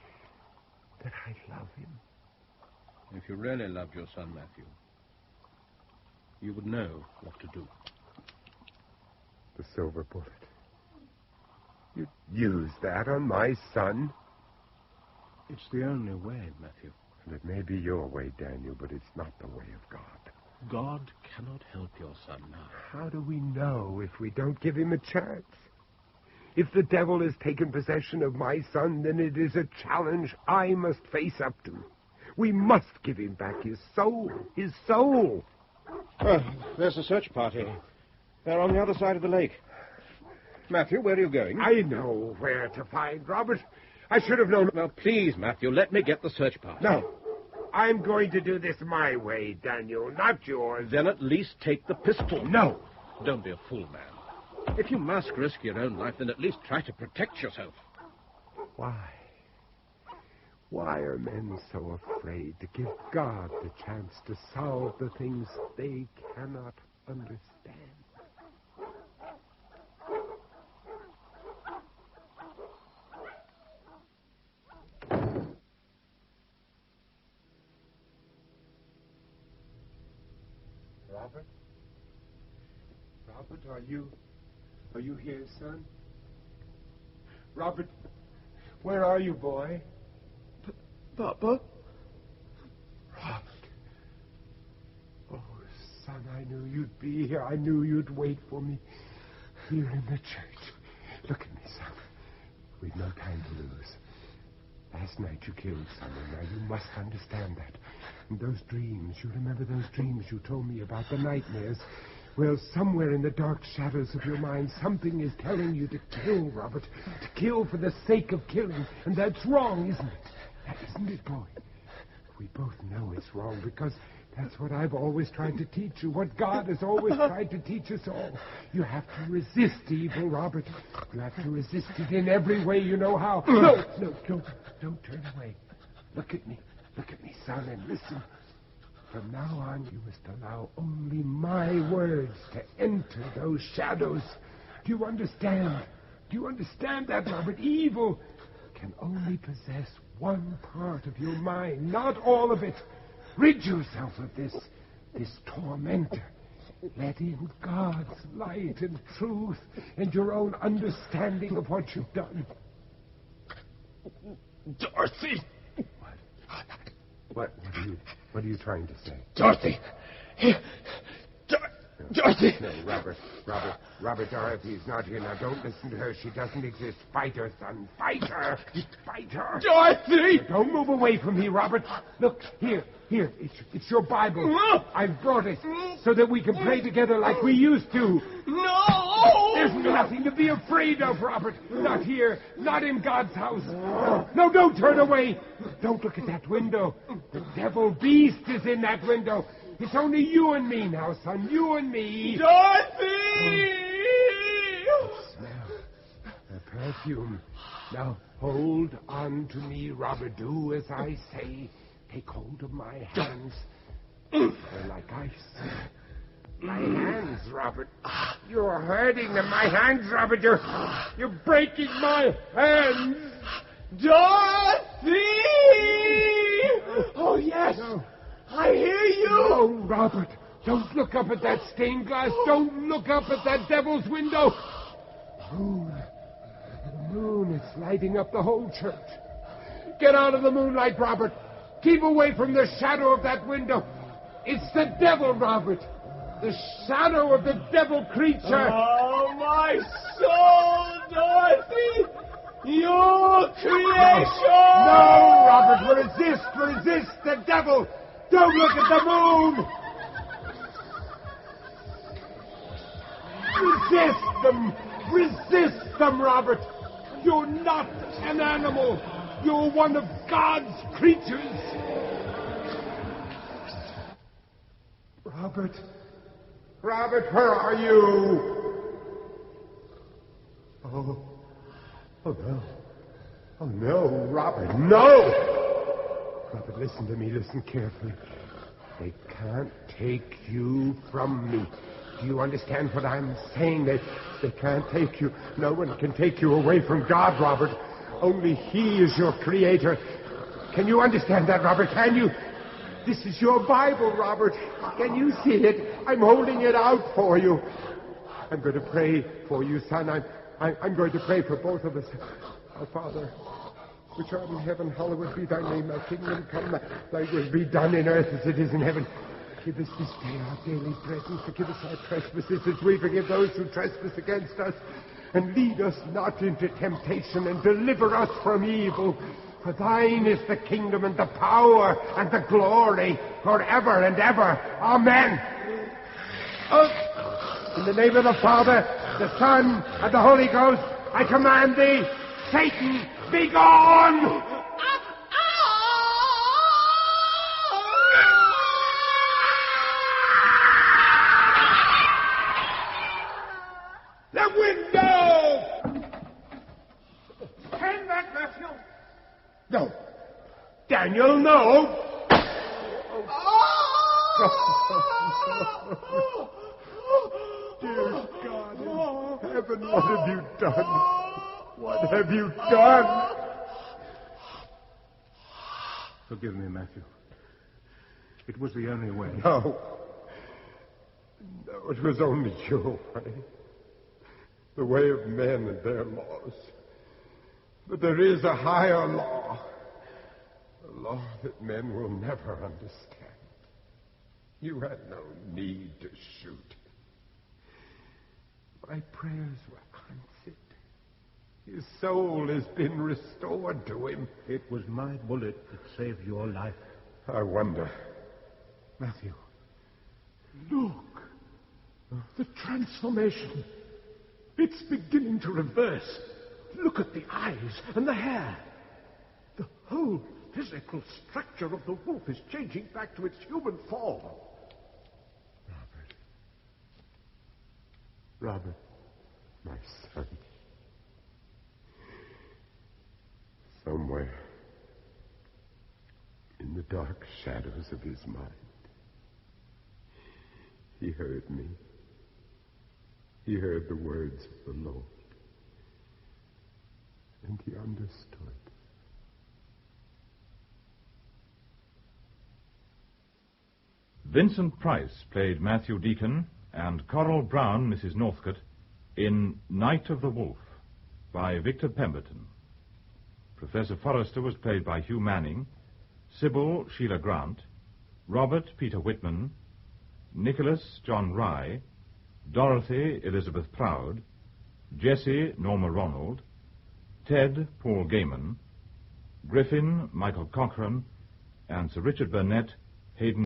love him? If you really loved your son, Matthew, you would know what to do. The silver bullet. You'd use that on my son? It's the only way, Matthew. And it may be your way, Daniel, but it's not the way of God. God cannot help your son now. How do we know if we don't give him a chance? If the devil has taken possession of my son, then it is a challenge I must face up to. We must give him back his soul. His soul. There's a search party. They're on the other side of the lake. Matthew, where are you going? I know where to find Robert. I should have known. Now, please, Matthew, let me get the search party. No. I'm going to do this my way, Daniel, not yours. Then at least take the pistol. No. Don't be a fool, man. If you must risk your own life, then at least try to protect yourself. Why? Why are men so afraid to give God the chance to solve the things they cannot understand? Robert? Robert, are you here, son? Robert, where are you, boy? Papa? Robert. Oh, son, I knew you'd be here. I knew you'd wait for me here in the church. Look at me, son. We've no time to lose. Last night you killed someone. Now you must understand that. And those dreams, you remember those dreams you told me about, the nightmares? Well, somewhere in the dark shadows of your mind, something is telling you to kill, Robert. To kill for the sake of killing. And that's wrong, isn't it? That isn't it, boy? We both know it's wrong because that's what I've always tried to teach you, what God has always tried to teach us all. You have to resist evil, Robert. You have to resist it in every way you know how. No, don't turn away. Look at me, son, and listen. From now on, you must allow only my words to enter those shadows. Do you understand? Do you understand that, Robert? Evil can only possess one part of your mind, not all of it. Rid yourself of this tormentor. Let in God's light and truth and your own understanding of what you've done. Dorothy! What are you trying to say? Dorothy! Dorothy! No, Robert, Dorothy's not here. Now, don't listen to her. She doesn't exist. Fight her, son. Fight her! Fight her! Dorothy! Now, don't move away from me, Robert. Look, here. It's your Bible. I've brought it so that we can pray together like we used to. No! There's nothing to be afraid of, Robert. Not here. Not in God's house. No, don't turn away. Don't look at that window. The devil beast is in that window. It's only you and me now, son. You and me. Dorothy! Smell. The perfume. Now, hold on to me, Robert. Do as I say. Take hold of my hands. They're like ice. My hands, Robert. You're hurting them. My hands, Robert. You're breaking my hands. Dorothy! No. I hear you! No, Robert. Don't look up at that stained glass. Don't look up at that devil's window. Moon. The moon is lighting up the whole church. Get out of the moonlight, Robert. Keep away from the shadow of that window. It's the devil, Robert. The shadow of the devil creature. Oh, my soul, Dorothy! Your creation! No, Robert, resist the devil. Don't look at the moon. Resist them, Robert. You're not an animal. You're one of God's creatures. Robert, where are you? Oh no, Robert, no! Robert, listen to me, listen carefully. They can't take you from me. Do you understand what I'm saying? They can't take you. No one can take you away from God, Robert. Only He is your creator. Can you understand that, Robert? Can you? This is your Bible, Robert. Can you see it? I'm holding it out for you. I'm going to pray for you, son. I'm going to pray for both of us. Our Father, which art in heaven, hallowed be thy name. Thy kingdom come, thy will be done in earth as it is in heaven. Give us this day our daily bread, and forgive us our trespasses as we forgive those who trespass against us. And lead us not into temptation, and deliver us from evil. For thine is the kingdom and the power and the glory forever and ever. Amen. In the name of the Father, the Son, and the Holy Ghost, I command thee, Satan, be gone! The window! Turn back, Matthew! No. Daniel, no! Dear God in heaven, what have you done? What have you done? Forgive me, Matthew. It was the only way. No, it was only your way. The way of men and their laws. But there is a higher law. A law that men will never understand. You had no need to shoot. My prayers were answered. His soul has been restored to him. It was my bullet that saved your life. I wonder. Matthew. Look. The transformation. It's beginning to reverse. Look at the eyes and the hair. The whole physical structure of the wolf is changing back to its human form. Robert, my son. Somewhere in the dark shadows of his mind, he heard me. He heard the words of the Lord. And he understood. Vincent Price played Matthew Deacon and Coral Brown, Mrs. Northcutt, in Night of the Wolf by Victor Pemberton. Professor Forrester was played by Hugh Manning, Sybil Sheila Grant, Robert Peter Whitman, Nicholas John Rye, Dorothy Elizabeth Proud, Jessie Norma Ronald, Ted Paul Gaiman, Griffin Michael Cochran, and Sir Richard Burnett Hayden